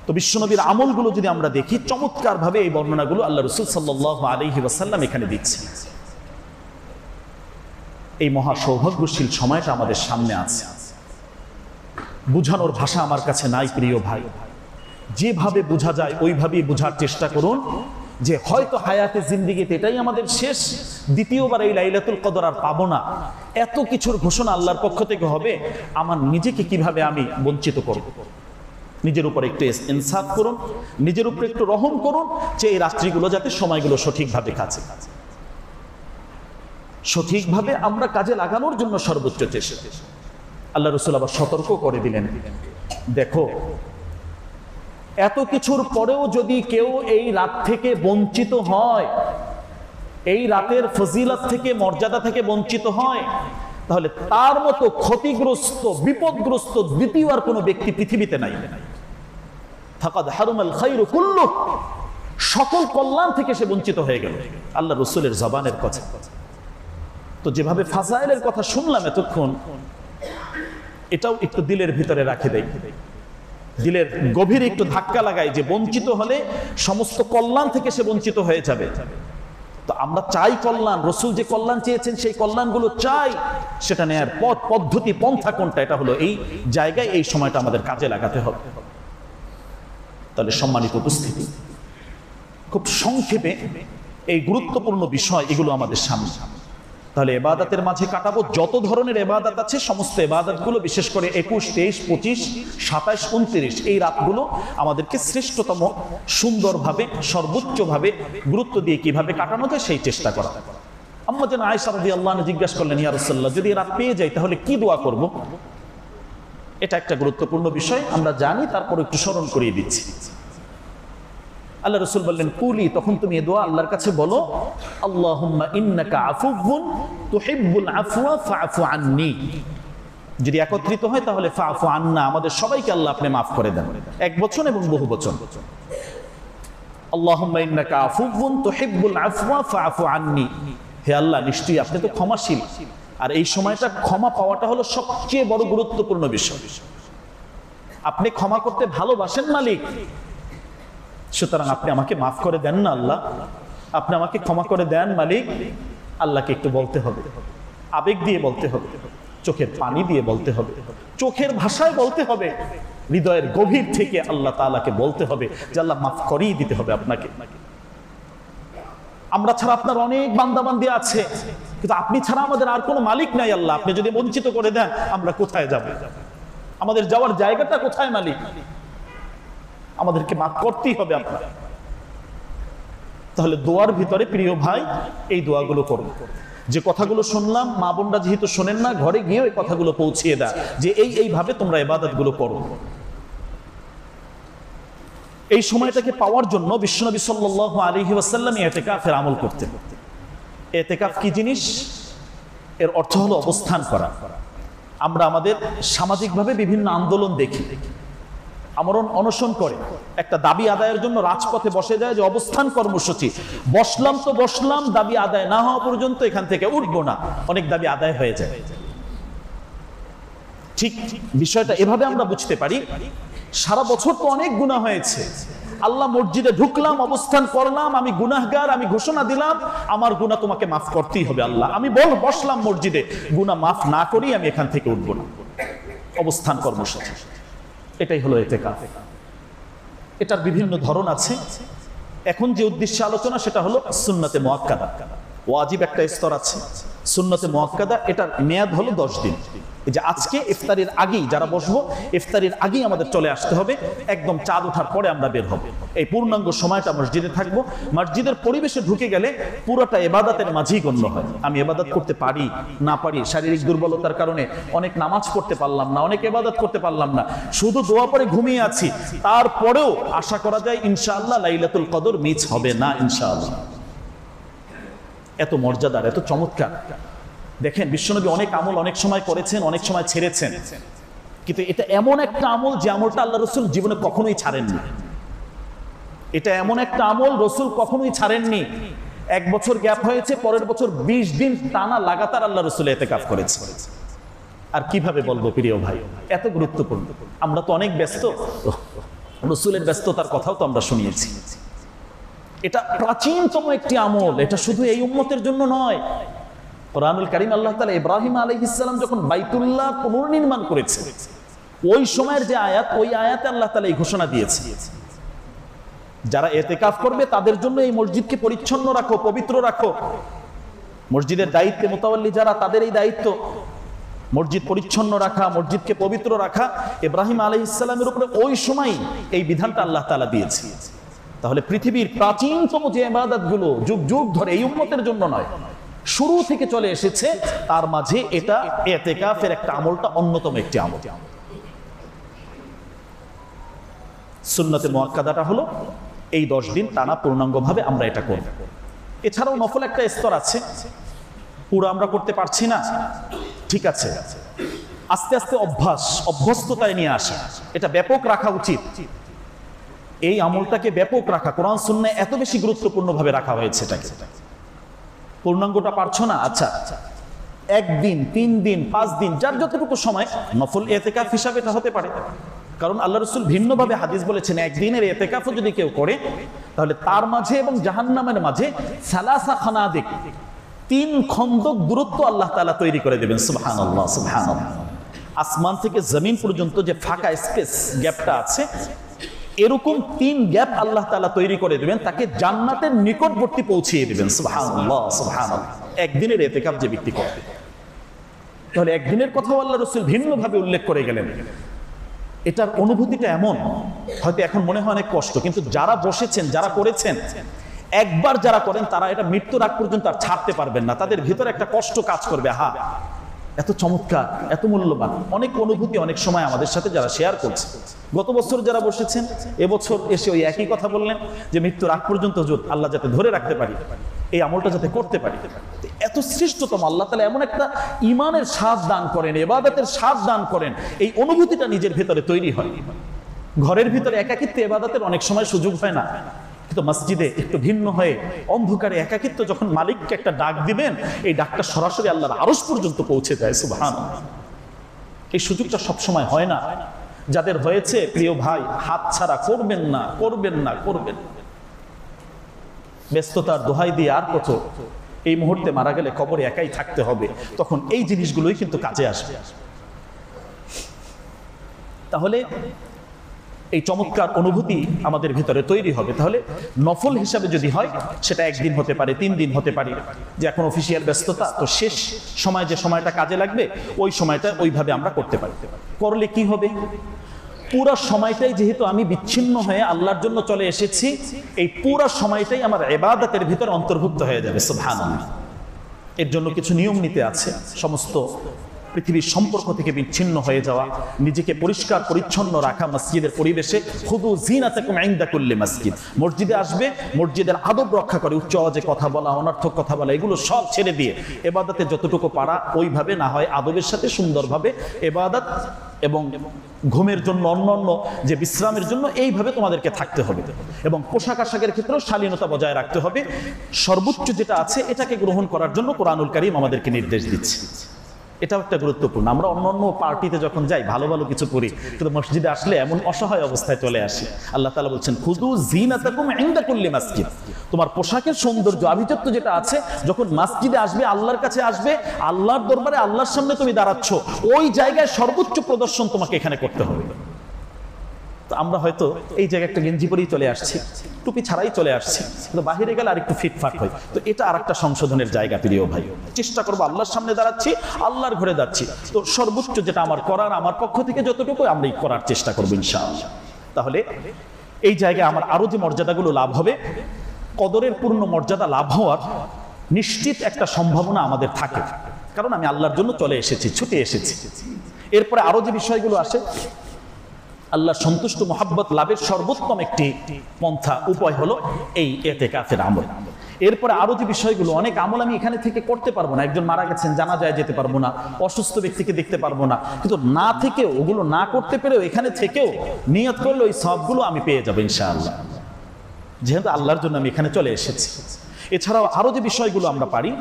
S1: তো বিশ্বনবীর আমলগুলো যদি আমরা দেখি, চমৎকার ভাবে এই বর্ণনাগুলো আল্লাহ রাসূল সাল্লাল্লাহু আলাইহি ওয়াসাল্লাম এখানে দিচ্ছেন। এই মহা সৌভাগ্যশীল সময়টা আমাদের সামনে আছে। বুঝানোর ভাষা আমার কাছে নাই প্রিয় ভাই। যেভাবে বোঝা যায় ওইভাবেই বোঝার চেষ্টা করুন যে হয়তো হায়াতে জিন্দেগিতে এটাই আমাদের শেষ, দ্বিতীয়বার এই লাইলাতুল কদর আর পাবো না। এত কিছুর ঘোষণা আল্লাহর পক্ষ থেকে হবে, আমার নিজেকে কিভাবে আমি বঞ্চিত করব। নিজের উপর একটু ইনসাফ করুন, নিজের উপর একটু রহম করুন, যে এই রাত্রিগুলো যাতে সময়গুলো সঠিকভাবে কাজে সঠিকভাবে আমরা কাজে লাগানোর জন্য সর্বোচ্চ চেষ্টা। আল্লাহ রাসূল আবার সতর্ক করে দিলেন, দেখো এত কিছুর পরেও যদি কেউ এই রাত থেকে বঞ্চিত হয়, এই রাতের ফজিলত থেকে, মর্যাদা থেকে বঞ্চিত হয়, তাহলে তার মতো ক্ষতিগ্রস্ত, বিপদগ্রস্ত দ্বিতীয় আর কোনো ব্যক্তি পৃথিবীতে নাই। ফাকাদ হারামাল খায়রু কুল্লুহ, সকল কল্যাণ থেকে সে বঞ্চিত হয়ে গেল। আল্লাহ রাসূলের জবানের কথা। তো যেভাবে ফাজাইলের কথা শুনলাম এতক্ষণ, এটাও একটু দিলের ভিতরে রাখে দেয়, দিলের গভীরে একটু ধাক্কা লাগায় যে বঞ্চিত হলে সমস্ত কল্যাণ থেকে সে বঞ্চিত হয়ে যাবে। তো আমরা চাই কল্যাণ, রাসূল যে কল্যাণ চেয়েছেন সেই কল্যাণগুলো চাই, সেটা নেয়ার পথ, পদ্ধতি, পন্থা কোনটা, এটা হলো এই জায়গায় এই সময়টা আমাদের কাজে লাগাতে হবে। তাহলে সম্মানিত উপস্থিতি, খুব সংক্ষেপে এই গুরুত্বপূর্ণ বিষয় এগুলো আমাদের সামনে। তাহলে ইবাদতের মাঝে কাটাবো যত ধরনের ইবাদত আছে, সমস্ত ইবাদতগুলো, বিশেষ করে 21, 23, 25, 27, 29 এই রাতগুলো আমাদেরকে শ্রেষ্ঠতম, সুন্দরভাবে, সর্বোচ্চভাবে গুরুত্ব দিয়ে কিভাবে কাটানো যায় সেই চেষ্টা করা। আম্মা জান আয়েশা রাদিয়াল্লাহু আনহা জিজ্ঞাসা করলেন, ইয়া রাসূলুল্লাহ, যদি রাত পেয়ে যাই তাহলে কি দোয়া করব? এটা একটা গুরুত্বপূর্ণ বিষয়, আমরা জানি, তারপর একটু স্মরণ করিয়ে দিচ্ছি। আল্লাহ রাসূল বললেন, কুলি, তখন তুমি এই দোয়া আল্লাহর কাছে বলো, আল্লাহুম্মা ইন্নাকা আফুউন তুহিব্বুল আফওয়া ফাআফু আন্নী। যদি একত্রিত হয় তাহলে ফাআফু আন্না, আমাদের সবাইকে আল্লাহ আপনি মাফ করে দেন, এক বচন এবং বহু বচন। আল্লাহুম্মা ইন্নাকা আফুউন তুহিব্বুল আফওয়া ফাআফু আন্নী, হে আল্লাহ নিশ্চয়ই আপনি তো ক্ষমাশীল, আর এই সময়টা ক্ষমা পাওয়াটা হলো সবচেয়ে বড় গুরুত্বপূর্ণ বিষয়। আপনি ক্ষমা করতে ভালোবাসেন মালিক, সুতরাং আপনি আমাকে মাফ করে দেন না আল্লাহ, আপনি আমাকে ক্ষমা করে দেন মালিক। আল্লাহকে একটু বলতে হবে, আবেগ দিয়ে বলতে হবে, চোখের পানি দিয়ে বলতে হবে, চোখের ভাষায় বলতে হবে, হৃদয়ের গভীর থেকে আল্লাহ তাআলাকে বলতে হবে যে আল্লাহ মাফ করিয়ে দিতে হবে আপনাকে। আমরা ছাড়া আপনার অনেক বান্দাবান্দি আছে, কিন্তু আপনি ছাড়া আমাদের আর কোনো মালিক নাই আল্লাহ। আপনি যদি বঞ্চিত করে দেন, আমরা কোথায় যাব? আমাদের যাওয়ার জায়গাটা কোথায় মালিক? আমাদেরকে মাফ করতেই হবে আপনার। তাহলে দোয়ার ভিতরে প্রিয় ভাই এই দোয়াগুলো করুন। যে কথাগুলো শুনলাম, মা বোনরা যেহেতু শোনেন না, ঘরে গিয়ে এই কথাগুলো পৌঁছিয়ে দেয় যে এইভাবে তোমরা ইবাদতগুলো করো। এই সময়টাকে পাওয়ার জন্য বিশ্বনবী সাল্লাল্লাহু আলাইহি ওয়াসাল্লাম ইতিকাফের আমল করতেন। ইতিকাফ কি জিনিস? এর অর্থ হলো অবস্থান করা। আমরা আমাদের সামাজিকভাবে বিভিন্ন আন্দোলন দেখি, আমরণ অনশন করে, একটা দাবি আদায়ের জন্য রাজপথে বসে যায় যে অবস্থান কর্মসূচি। বসলাম তো বসলাম, দাবি আদায় না হওয়া পর্যন্ত এখান থেকে উঠবো না। অনেক দাবি আদায় হয়ে যায়। ঠিক বিষয়টা এভাবে আমরা বুঝতে পারি, সারা বছর তো অনেক গুনাহ হয়েছে, আল্লাহ মসজিদে ঢুকলাম, অবস্থান করলাম, আমি গুনাহগার, আমি ঘোষণা দিলাম আমার গুনাহ তোমাকে মাফ করতেই হবে আল্লাহ। আমি বসলাম মসজিদে, গুনাহ মাফ না করি আমি এখান থেকে উঠবো না। অবস্থান কর্মসূচি, এটাই হলো ইতিকাফ। এটার বিভিন্ন ধরন আছে। এখন যে উদ্দেশ্যে আলোচনা সেটা হলো সুন্নতে মুআক্কাদা। ওয়াজিব একটা স্তর আছে, সুন্নতে মুআক্কাদা, এটার মেয়াদ হলো 10 দিন। এই যে আজকে ইফতারির আগেই যারা বসবো, ইফতারির আগেই আমাদের চলে আসতে হবে, একদম চাঁদ ওঠার পরে আমরা বের হব। এই পূর্ণাঙ্গ সময়টা মসজিদে থাকবো। মসজিদের পরিবেশে ঢুকে গেলে পুরোটা ইবাদতের মাঝেই গণ্য হয়। আমি ইবাদত করতে পারি না পারি, শারীরিক দুর্বলতার কারণে অনেক নামাজ পড়তে পারলাম না, অনেক ইবাদত করতে পারলাম না, শুধু দোয়া পরে ঘুমিয়ে আছি, তারপরেও আশা করা যায় ইনশাআল্লাহ লাইলাতুল কদর মিস হবে না ইনশাআল্লাহ। এত মর্যাদার, এত চমৎকার। দেখেন বিশ্বনবী অনেক আমল অনেক সময় করেছেন, অনেক সময় ছেড়েছেন, কিন্তু এটা এমন একটা আমল যে আমলটা আল্লাহ রসুল জীবনে কখনোই ছাড়েননি। এটা এমন একটা আমল রসুল কখনোই ছাড়েননি। এক বছর গ্যাপ হয়েছে, পরের বছর 20 দিন টানা লাগাতার আল্লাহ রসুল ইতিকাফ করেছে। আর কিভাবে বলবো প্রিয় ভাই, এত গুরুত্বপূর্ণ। আমরা তো অনেক ব্যস্ত, রসুলের ব্যস্ততার কথাও তো আমরা শুনিয়েছি। এটা প্রাচীনতম একটি আমল, এটা শুধু এই উম্মতের জন্য নয়। কোরআনুল কারীম আল্লাহ তাআলা ইব্রাহিম আলাইহিস সালাম যখন বাইতুল্লাহ পুনর্নির্মাণ করেছে, ওই সময়ের যে আয়াত, ওই আয়াতে আল্লাহ তাআলা এই ঘোষণা দিয়েছে, যারা ইতিকাফ করবে তাদের জন্য এই মসজিদকে পরিচ্ছন্ন রাখো, পবিত্র রাখো। মসজিদের দায়িত্বে মোতাওয়াল্লি যারা, তাদের এই দায়িত্ব মসজিদ পরিচ্ছন্ন রাখা, মসজিদকে পবিত্র রাখা। ইব্রাহিম আলাইহিস সালামের উপরে ওই সময় এই বিধানটা আল্লাহ তাআলা দিয়েছে। তাহলে পৃথিবীর প্রাচীনতম যে ইবাদতগুলো যুগ যুগ ধরে এই উম্মতের জন্য নয়, শুরু থেকে চলে এসেছে, তার মাঝে এটা ইতিকাফের একটা আমলটা অন্যতম একটি আমল। সুন্নতে মুআক্কাদাটা হলো এই 10 দিন টানা পূর্ণাঙ্গভাবে আমরা এটা করব। এছাড়াও নফল একটা স্তর আছে, পুরো আমরা করতে পারছি না, ঠিক আছে, আস্তে আস্তে অভ্যস্ততায় নিয়ে আসা, এটা ব্যাপক রাখা উচিত। এই আমলটাকে ব্যাপক রাখা, কোরআন সুন্নাহয় এত বেশি গুরুত্বপূর্ণভাবে রাখা হয়েছে এটাকে। পূর্ণাঙ্গটা পারছো না, আচ্ছা 1 দিন, 3 দিন, 5 দিন, যার যতটুকু সময়, নফল ইতিকাফ হিসাবে এটা হতে পারে। কারণ আল্লাহ রাসূল ভিন্নভাবে হাদিস বলেছেন, 1 দিনের ইতিকাফও যদি কেউ করে, তাহলে তার মাঝে এবং জাহান্নামের মাঝে সালাসা খানাদিক, 3 খন্দক দূরত্ব আল্লাহ তাআলা তৈরি করে দেবেন। সুবহানাল্লাহ, সুবহানাল্লাহ। আসমান থেকে জমিন পর্যন্ত যে ফাঁকা স্পেস, গ্যাপটা আছে, এরকম 3 গ্যাপ আল্লাহ তাআলা তৈরি করে দেবেন, তাকে জান্নাতের নিকটবর্তী পৌঁছিয়ে দেবেন। সুবহানাল্লাহ, সুবহানাল্লাহ। 1 দিনের ইতিকাফ যে ব্যক্তি করবে, তাহলে 1 দিনের কথাও আল্লাহ রাসূল ভিন্নভাবে উল্লেখ করে গেলেন। এটার অনুভূতিটা এমন, হয়তো এখন মনে হয় অনেক কষ্ট, কিন্তু যারা বসেছেন, যারা করেছেন, একবার যারা করেন, তারা এটা মৃত্যুর আগ পর্যন্ত আর ছাড়তে পারবেন না। তাদের ভিতরে একটা কষ্ট কাজ করবে, হা, এত চমৎকার, এত মূল্যবান অনেক অনুভূতি অনেক সময় আমাদের সাথে যারা শেয়ার করছে। গত বছর যারা বসেছেন, এবছর এসে ওই একই কথা বললেন যে মৃত্যুর আগ পর্যন্ত হুজুর আল্লাহ যাতে ধরে রাখতে পারি, এই আমলটা যাতে করতে পারি। এত শ্রেষ্ঠতম আল্লাহ তাআলা এমন একটা ঈমানের স্বাদ দান করেন, ইবাদতের স্বাদ দান করেন, এই অনুভূতিটা নিজের ভেতরে তৈরি হয়। ঘরের ভিতরে একাকিত্বে ইবাদতের অনেক সময় সুযোগ হয় না, কিন্তু মসজিদে একটু ভিন্ন হয়ে অন্ধকারে একাকিত্ব যখন মালিককে একটা ডাক দিবেন, এই ডাকটা সরাসরি আল্লাহর আরশ পর্যন্ত পৌঁছে যায়। সুবহানাল্লাহ। এই সুযোগটা সবসময় হয় না। যাদের হয়েছে, প্রিয় ভাই, হাত ছাড়া করবেন না, করবেন না, করবেন না। ব্যস্ততার দোহাই দিয়ে আর কত, এই মুহূর্তে মারা গেলে কবরে একাই থাকতে হবে, তখন এই জিনিসগুলোই কিন্তু কাজে আসবে। তাহলে এই চমৎকার অনুভূতি আমাদের ভিতরে তৈরি হবে। তাহলে নফল হিসাবে যদি হয়, সেটা 1 দিন হতে পারে, 3 দিন হতে পারে, যে এখন অফিসিয়াল ব্যস্ততা, তো শেষ সময় যে সময়টা কাজে লাগবে, ওই সময়টা ওইভাবে আমরা করতে পারি। করলে কি হবে, পুরো সময়টাই যেহেতু আমি বিচ্ছিন্ন হয়ে আল্লাহর জন্য চলে এসেছি, এই পুরো সময়টাই আমার ইবাদতের ভিতরে অন্তর্ভুক্ত হয়ে যাবে। সুবহানাল্লাহ। এর জন্য কিছু নিয়ম নীতি আছে। সমস্ত পৃথিবীর সম্পর্ক থেকে বিচ্ছিন্ন হয়ে যাওয়া, নিজেকে পরিষ্কার পরিচ্ছন্ন রাখা, মসজিদের পরিবেশে খুদু জিনাতাকুম ইনদা কুল্লি মসজিদ, মসজিদে আসবে, মসজিদের আদব রক্ষা করে, উচ্চ আওয়াজে কথা বলা, অনর্থক কথা বলা, এগুলো সব ছেড়ে দিয়ে ইবাদতে যতটুকু পারা ওইভাবে, না হয় আদবের সাথে সুন্দরভাবে ইবাদত এবং ঘুমের জন্য, অন্যান্য যে বিশ্রামের জন্য, এইভাবে তোমাদেরকে থাকতে হবে। এবং পোশাক আশাকের ক্ষেত্রেও শালীনতা বজায় রাখতে হবে। সর্বোচ্চ যেটা আছে এটাকে গ্রহণ করার জন্য কোরআনুল কারীম আমাদেরকে নির্দেশ দিচ্ছে। এটাও একটা গুরুত্বপূর্ণ। আমরা অন্যান্য পার্টিতে যখন যাই, ভালো ভালো কিছু করি, কিন্তু মসজিদে আসলে এমন অসহায় অবস্থায় চলে আসি। আল্লাহ তাআলা বলছেন, খুযু যিনাতাকুম ইনদা কুল্লি মসজিদ, তোমার পোশাকের সৌন্দর্য, আভিজাত্য যেটা আছে, যখন মসজিদে আসবে, আল্লাহর কাছে আসবে, আল্লাহর দরবারে, আল্লাহর সামনে তুমি দাঁড়াচ্ছ, ওই জায়গায় সর্বোচ্চ প্রদর্শন তোমাকে এখানে করতে হবে। তো আমরা হয়তো এই জায়গায় একটা গেঞ্জি পরেই চলে আসছি, টুপি ছাড়াই চলে আসছি, কিন্তু বাহিরে গেলে আর একটু ফিটফাট হয়। তো এটা আর একটা সংশোধনের জায়গা। প্রিয় ভাই, চেষ্টা করবো, আল্লাহর সামনে দাঁড়াচ্ছি, আল্লাহর ঘরে যাচ্ছি, তো সর্বোচ্চ যেটা আমার করার, আমার পক্ষ থেকে যতটুকু আমরা করার চেষ্টা করবো ইনশাআল্লাহ। তাহলে এই জায়গায় আমার আরো যে মর্যাদাগুলো লাভ হবে, কদরের পূর্ণ মর্যাদা লাভ হওয়ার নিশ্চিত একটা সম্ভাবনা আমাদের থাকে, কারণ আমি আল্লাহর জন্য চলে এসেছি, ছুটে এসেছি। এরপরে আরো যে বিষয়গুলো আসে, আল্লাহর সন্তুষ্ট মোহাব্বত লাভের সর্বোত্তম একটি পন্থা, উপায় হলো এই ইতিকাফের আমল। এরপরে আরো যে বিষয়গুলো, অনেক আমল আমি এখানে থেকে করতে পারবো না, একজন মারা গেছেন, জানাজায় যেতে পারবো না, অসুস্থ ব্যক্তিকে দেখতে পারবো না, কিন্তু না থেকেও, ওগুলো না করতে পেরেও এখানে থেকেও নিয়ত করলে ওই সবগুলো আমি পেয়ে যাবো ইনশাআল্লাহ, যেহেতু আল্লাহর জন্য আমি এখানে চলে এসেছি। এছাড়াও আরো যে বিষয়গুলো আমরা পারি,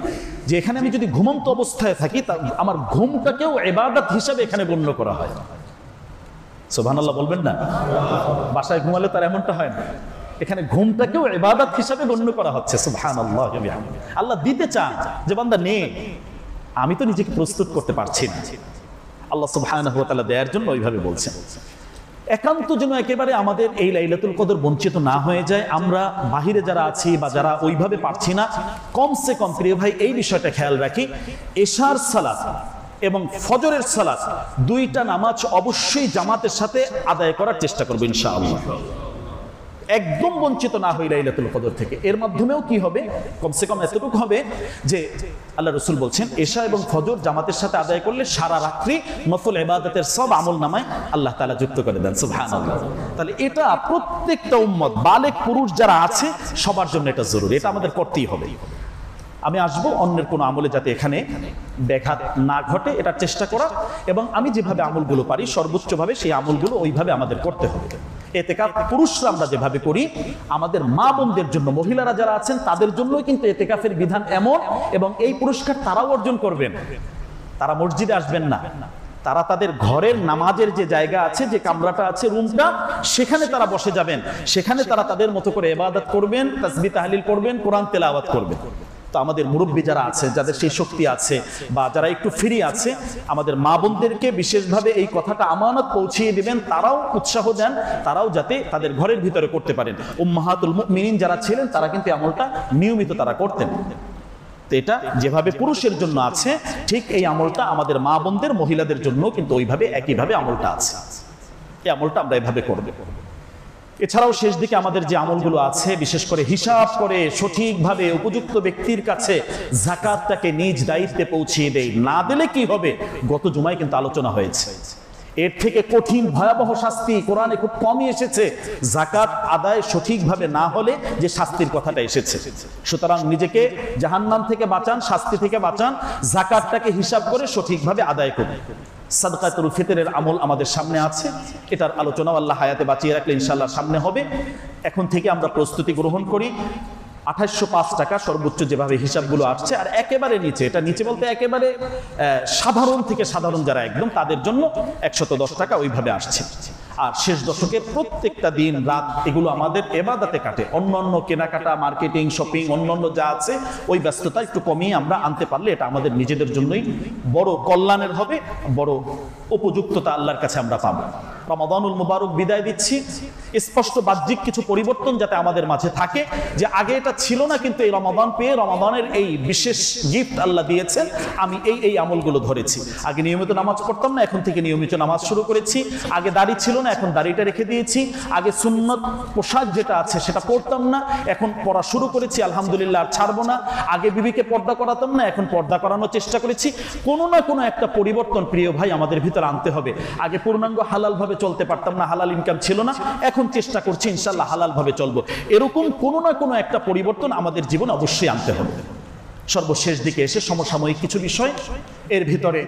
S1: যে এখানে আমি যদি ঘুমন্ত অবস্থায় থাকি, তা আমার ঘুমটাকেও ইবাদত হিসাবে এখানে গণ্য করা হয়। সুবহানাল্লাহ বলবেন না? বাসায় ঘুমালে তার এমনটা হয় না, এখানে ঘুমটাকেও ইবাদত হিসাবে গণ্য করা হচ্ছে। সুবহানাল্লাহ, আল্লাহ দিতে চান যে বান্দা নে, আমি তো নিজেকে প্রস্তুত করতে পারছি না, আল্লাহ সুবহানাহু ওয়া তাআলা দেওয়ার জন্য ওইভাবে বলছেন। একান্ত যেন একেবারে আমাদের এই লাইলাতুল কদর বঞ্চিত না হয়ে যায়। আমরা বাহিরে যারা আছি বা যারা ওইভাবে পারছি না, কমসে কম প্রিয় ভাই এই বিষয়টা খেয়াল রাখি, এশার সালাত এবং ফজরের সালাত দুইটা নামাজ অবশ্যই জামাতের সাথে আদায় করার চেষ্টা করবো ইনশাআল্লাহ। একদম বঞ্চিত না হই লাইলাতুল কদর থেকে। এর মাধ্যমেও কি হবে, কমসে কম এতটুকু হবে যে আল্লাহ রাসূল বলছেন এশা এবং ফজর জামাতের সাথে আদায় করলে সারা রাত্রি নফল ইবাদতের সব আমল নামায় আল্লাহ তাআলা যুক্ত করে দেন। সুবহানাল্লাহ। তাহলে এটা প্রত্যেকটা উম্মত, বালেগ পুরুষ যারা আছে সবার জন্য এটা জরুরি, এটা আমাদের করতেই হবে। আমি আসবো অন্যের কোনো আমলে যাতে এখানে ব্যাঘাত না ঘটে এটার চেষ্টা করা, এবং আমি যেভাবে আমলগুলো পারি সর্বোচ্চভাবে সেই আমলগুলো ওইভাবে আমাদের করতে হবে। ইতিকাফ পুরুষরা আমরা যেভাবে করি, আমাদের মা বোনদের জন্য, মহিলারা যারা আছেন তাদের জন্যই কিন্তু ইতিকাফের বিধান এমন, এবং এই পুরস্কার তারাও অর্জন করবেন। তারা মসজিদে আসবেন না, তারা তাদের ঘরের নামাজের যে জায়গা আছে, যে কামরাটা আছে, রুমটা, সেখানে তারা বসে যাবেন, সেখানে তারা তাদের মতো করে ইবাদত করবেন, তাসবিহ তাহলিল করবেন, কোরআন তেলাওয়াত করবেন। তো আমাদের মুরব্বী যারা আছে, যাদের সেই শক্তি আছে বা যারা একটু ফ্রি আছে, আমাদের মা বোনদেরকে বিশেষভাবে এই কথাটা আমানত পৌঁছিয়ে দিবেন, তারাও উৎসাহ দেন, তারাও যাতে তাদের ঘরের ভিতরে করতে পারেন। উম্মাহাতুল মুমিনিন যারা ছিলেন তারা কিন্তু আমলটা নিয়মিত তারা করতেন। তো এটা যেভাবে পুরুষের জন্য আছে, ঠিক এই আমলটা আমাদের মা বোনদের, মহিলাদের জন্য কিন্তু ওইভাবে একইভাবে আমলটা আছে। এই আমলটা আমরা এভাবে করব। এছাড়াও শেষ দিকে আমাদের যে আমলগুলো আছে, বিশেষ করে হিসাব করে সঠিকভাবে উপযুক্ত ব্যক্তির কাছে যাকাতটাকে নিজ দায়িত্বে পৌঁছিয়ে দেয়। না দিলে কি হবে, গত জুমায় কিন্তু আলোচনা হয়েছে। এর থেকে কঠিন ভয়াবহ শাস্তি কোরআনে খুব কমই এসেছে, যাকাত আদায় সঠিকভাবে না হলে যে শাস্তির কথাটা এসেছে। সুতরাং নিজেকে জাহান্নাম থেকে বাঁচান, শাস্তি থেকে বাঁচান, যাকাতটাকে হিসাব করে সঠিকভাবে আদায় করুন। সাদকাতুল ফিতরের আমল আমাদের সামনে আছে, এটার আলোচনা আল্লাহ হায়াতে বাঁচিয়ে রাখলে ইনশাআল্লাহ সামনে হবে। এখন থেকে আমরা প্রস্তুতি গ্রহণ করি। 2805 টাকা সর্বোচ্চ যেভাবে হিসাবগুলো আসছে, আর একেবারে নিচে, এটা নিচে বলতে একেবারে সাধারণ থেকে সাধারণ যারা একদম, তাদের জন্য 110 টাকা ওইভাবে আসছে। আর শেষ দশকের প্রত্যেকটা দিন রাত এগুলো আমাদের ইবাদতে কাটে। অন্যান্য কেনাকাটা, মার্কেটিং, শপিং, অন্যান্য যা আছে ওই ব্যস্ততা একটু কমিয়ে আমরা আনতে পারলে এটা আমাদের নিজেদের জন্যই বড় কল্যাণের হবে, বড় উপযুক্ততা আল্লাহর কাছে আমরা পাবো। রমাদানুল মুবারক বিদায় দিচ্ছি। স্পষ্ট বাহ্যিক কিছু পরিবর্তন যাতে আমাদের মাঝে থাকে, যে আগে এটা ছিল না, কিন্তু এই রমাদান পেয়ে রমাদানের এই বিশেষ গিফট আল্লাহ দিয়েছেন, আমি এই আমলগুলো ধরেছি। আগে নিয়মিত নামাজ পড়তাম না, এখন থেকে নিয়মিত নামাজ শুরু করেছি। আগে দাড়ি ছিল না, এখন দাড়িটা রেখে দিয়েছি। আগে সুন্নত পোশাক যেটা আছে সেটা পরতাম না, এখন পড়া শুরু করেছি, আলহামদুলিল্লাহ আর ছাড়বো না। আগে বিবিকে পর্দা করাতাম না, এখন পর্দা করানোর চেষ্টা করেছি। কোনো না কোনো একটা পরিবর্তন প্রিয় ভাই আমাদের ভিতরে আনতে হবে। আগে পূর্ণাঙ্গ হালাল ভাবে চলতে পারতাম না, হালাল ইনকাম ছিল না, এখন চেষ্টা করছি ইনশাআল্লাহ হালাল ভাবে চলবো। এরকম কোনো না কোনো একটা পরিবর্তন আমাদের জীবনে অবশ্যই আনতে হবে। সর্বশেষ দিকে এসে সমসাময়িক কিছু বিষয়, এর ভিতরে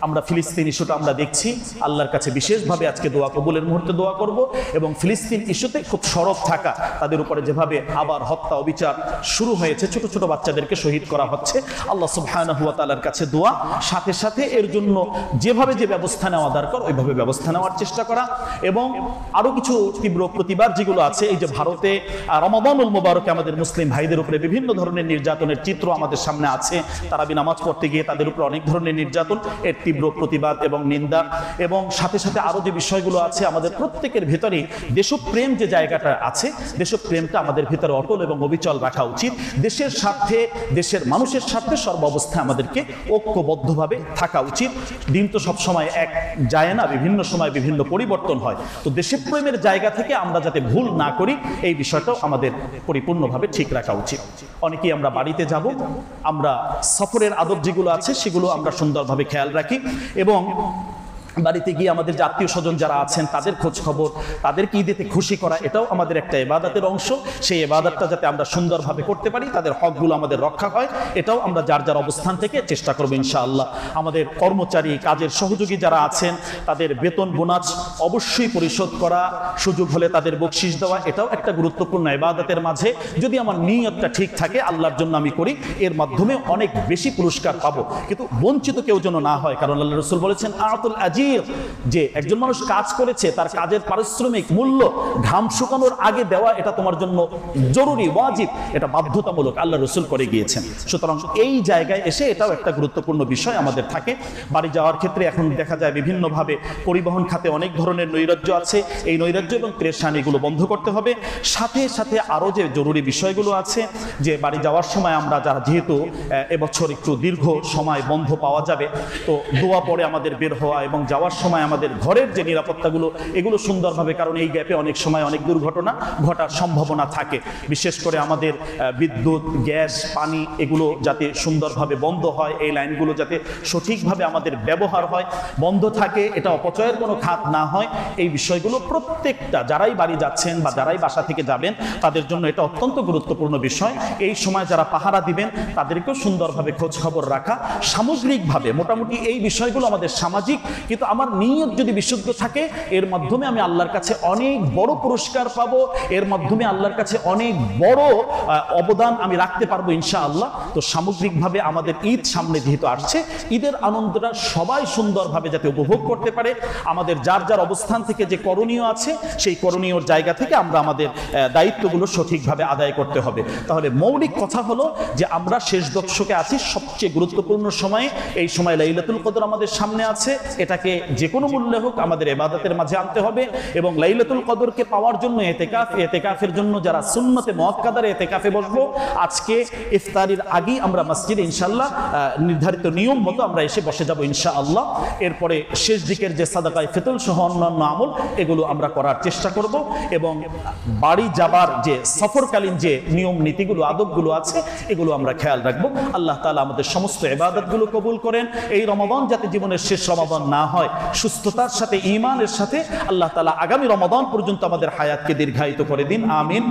S1: আমরা ফিলিস্তিন ইস্যুটা আমরা দেখছি। আল্লাহর কাছে বিশেষভাবে আজকে দোয়া কবুলের মুহূর্তে দোয়া করব, এবং ফিলিস্তিন ইস্যুতে খুব সরব থাকা, তাদের উপরে যেভাবে আবার হত্যা অবিচার শুরু হয়েছে, ছোট ছোট বাচ্চাদেরকে শহীদ করা হচ্ছে, আল্লাহ সুবহানাহু ওয়া তাআলার কাছে দোয়া, সাথে সাথে এর জন্য যেভাবে যে ব্যবস্থা নেওয়া দরকার ওইভাবে ব্যবস্থা নেওয়ার চেষ্টা করা। এবং আরো কিছু তীব্র প্রতিবাদ যেগুলো আছে, এই যে ভারতে রমাদানুল মুবারকে আমাদের মুসলিম ভাইদের উপরে বিভিন্ন ধরনের নির্যাতনের চিত্র আমাদের আমাদের সামনে আছে, তারাবি নামাজ পড়তে গিয়ে তাদের উপর অনেক ধরনের নির্যাতন, এর তীব্র প্রতিবাদ এবং নিন্দা, এবং সাথে সাথে আরও যে বিষয়গুলো আছে, আমাদের প্রত্যেকের ভেতরেই দেশপ্রেম যে জায়গাটা আছে, দেশপ্রেমটা আমাদের ভেতরে অটল এবং অবিচল রাখা উচিত। দেশের স্বার্থে, দেশের মানুষের স্বার্থে সর্বাবস্থায় আমাদেরকে ঐক্যবদ্ধভাবে থাকা উচিত। দিন তো সবসময় এক যায় না, বিভিন্ন সময় বিভিন্ন পরিবর্তন হয়। তো দেশপ্রেমের জায়গা থেকে আমরা যাতে ভুল না করি, এই বিষয়টাও আমাদের পরিপূর্ণভাবে ঠিক রাখা উচিত। অনেকেই আমরা বাড়িতে যাব, আমরা সফরের আদব যেগুলো আছে সেগুলো আমরা সুন্দরভাবে খেয়াল রাখি, এবং বাড়িতে গিয়ে আমাদের যে আত্মীয় স্বজন যারা আছেন তাদের খোঁজ খবর, তাদেরকে ঈদেতে খুশি করা, এটাও আমাদের একটা ইবাদতের অংশ। সেই ইবাদতটা যাতে আমরা সুন্দরভাবে করতে পারি, তাদের হকগুলো আমাদের রক্ষা হয়, এটাও আমরা যার যার অবস্থান থেকে চেষ্টা করবো ইনশাআল্লাহ। আমাদের কর্মচারী, কাজের সহযোগী যারা আছেন, তাদের বেতন বোনাস অবশ্যই পরিশোধ করা, সুযোগ হলে তাদের বকশিশ দেওয়া, এটাও একটা গুরুত্বপূর্ণ ইবাদতের মাঝে। যদি আমার নিয়তটা ঠিক থাকে, আল্লাহর জন্য আমি করি, এর মাধ্যমে অনেক বেশি পুরস্কার পাবো। কিন্তু বঞ্চিত কেউ যেন না হয়, কারণ আল্লাহ রাসূল বলেছেন আতুল আজির, যে একজন মানুষ কাজ করেছে, তার কাজের পারিশ্রমিক মূল্য ঘাম শুকানোর আগে দেওয়া, এটা তোমার জন্য জরুরি, ওয়াজিব, এটা বাধ্যতামূলক, আল্লাহ রাসূল করে গিয়েছেন। সুতরাং এই জায়গায় এসে এটাও একটা গুরুত্বপূর্ণ বিষয় আমাদের থাকে। বাড়ি যাওয়ার ক্ষেত্রে এখন দেখা যায় বিভিন্নভাবে পরিবহন খাতে অনেক ধরনের নৈরাজ্য আছে, এই নৈরাজ্য এবং পেরেশানিগুলো বন্ধ করতে হবে। সাথে সাথে আরও যে জরুরি বিষয়গুলো আছে, যে বাড়ি যাওয়ার সময় আমরা যারা, যেহেতু এবছর একটু দীর্ঘ সময় বন্ধ পাওয়া যাবে, তো দোয়া পড়ে আমাদের বের হওয়া এবং যাওয়ার সময় আমাদের ঘরের যে নিরাপত্তাগুলো, এগুলো সুন্দরভাবে, কারণ এই গ্যাপে অনেক সময় অনেক দুর্ঘটনা ঘটার সম্ভাবনা থাকে। বিশেষ করে আমাদের বিদ্যুৎ, গ্যাস, পানি এগুলো যাতে সুন্দরভাবে বন্ধ হয়, এই লাইনগুলো যাতে সঠিকভাবে আমাদের ব্যবহার হয়, বন্ধ থাকে, এটা অপচয়ের কোনো খাত না হয়, এই বিষয়গুলো প্রত্যেকটা যারাই বাড়ি যাচ্ছেন বা যারাই বাসা থেকে যাবেন তাদের জন্য এটা অত্যন্ত গুরুত্বপূর্ণ বিষয়। এই সময় যারা পাহারা দিবেন তাদেরকেও সুন্দরভাবে খোঁজ খবর রাখা। সামগ্রিকভাবে মোটামুটি এই বিষয়গুলো আমাদের সামাজিক, কিন্তু আমার নিয়ত যদি বিশুদ্ধ থাকে, এর মাধ্যমে আমি আল্লাহর কাছে অনেক বড় পুরস্কার পাবো, এর মাধ্যমে আল্লাহর কাছে অনেক বড় অবদান আমি রাখতে পারবো ইনশাআল্লাহ। তো সামগ্রিকভাবে আমাদের ঈদ সামনে যেহেতু আসছে, ঈদের আনন্দটা সবাই সুন্দরভাবে যাতে উপভোগ করতে পারে, আমাদের যার যার অবস্থান থেকে যে করণীয় আছে, সেই করণীয় জায়গা থেকে আমরা আমাদের দায়িত্বগুলো সঠিকভাবে আদায় করতে হবে। তাহলে মৌলিক কথা হলো যে আমরা শেষ দশকে আছি, সবচেয়ে গুরুত্বপূর্ণ সময়ে, এই সময় লাইলাতুল কদর আমাদের সামনে আছে, এটাকে যে কোনো মূল্যে হোক আমাদের ইবাদতের মাঝে আনতে হবে। এবং লাইলাতুল কদরকে পাওয়ার জন্য ইতিকাফ, ইতিকাফের জন্য যারা সুন্নতে মুআক্কাদার ইতিকাফে বসবো, আজকে ইফতারির আগেই আমরা মসজিদে ইনশাআল্লাহ নির্ধারিত নিয়ম মতো আমরা এসে বসে যাব ইনশাআল্লাহ। এরপরে শেষ দিকের যে সাদাকায়ে ফিতর সহ অন্যান্য আমল, এগুলো আমরা করার চেষ্টা করব। এবং বাড়ি যাবার যে সফরকালীন যে নিয়ম নীতিগুলো, আদবগুলো আছে, এগুলো আমরা খেয়াল রাখবো। আল্লাহ তাআলা আমাদের সমস্ত ইবাদতগুলো কবুল করেন। এই রমাদান যাতে জীবনের শেষ রমাদান না হয়, সুস্থতার সাথে, ঈমানের সাথে আল্লাহ তাআলা আগামী রমাদান পর্যন্ত আমাদের হায়াতকে দীর্ঘায়িত করে দিন, আমিন।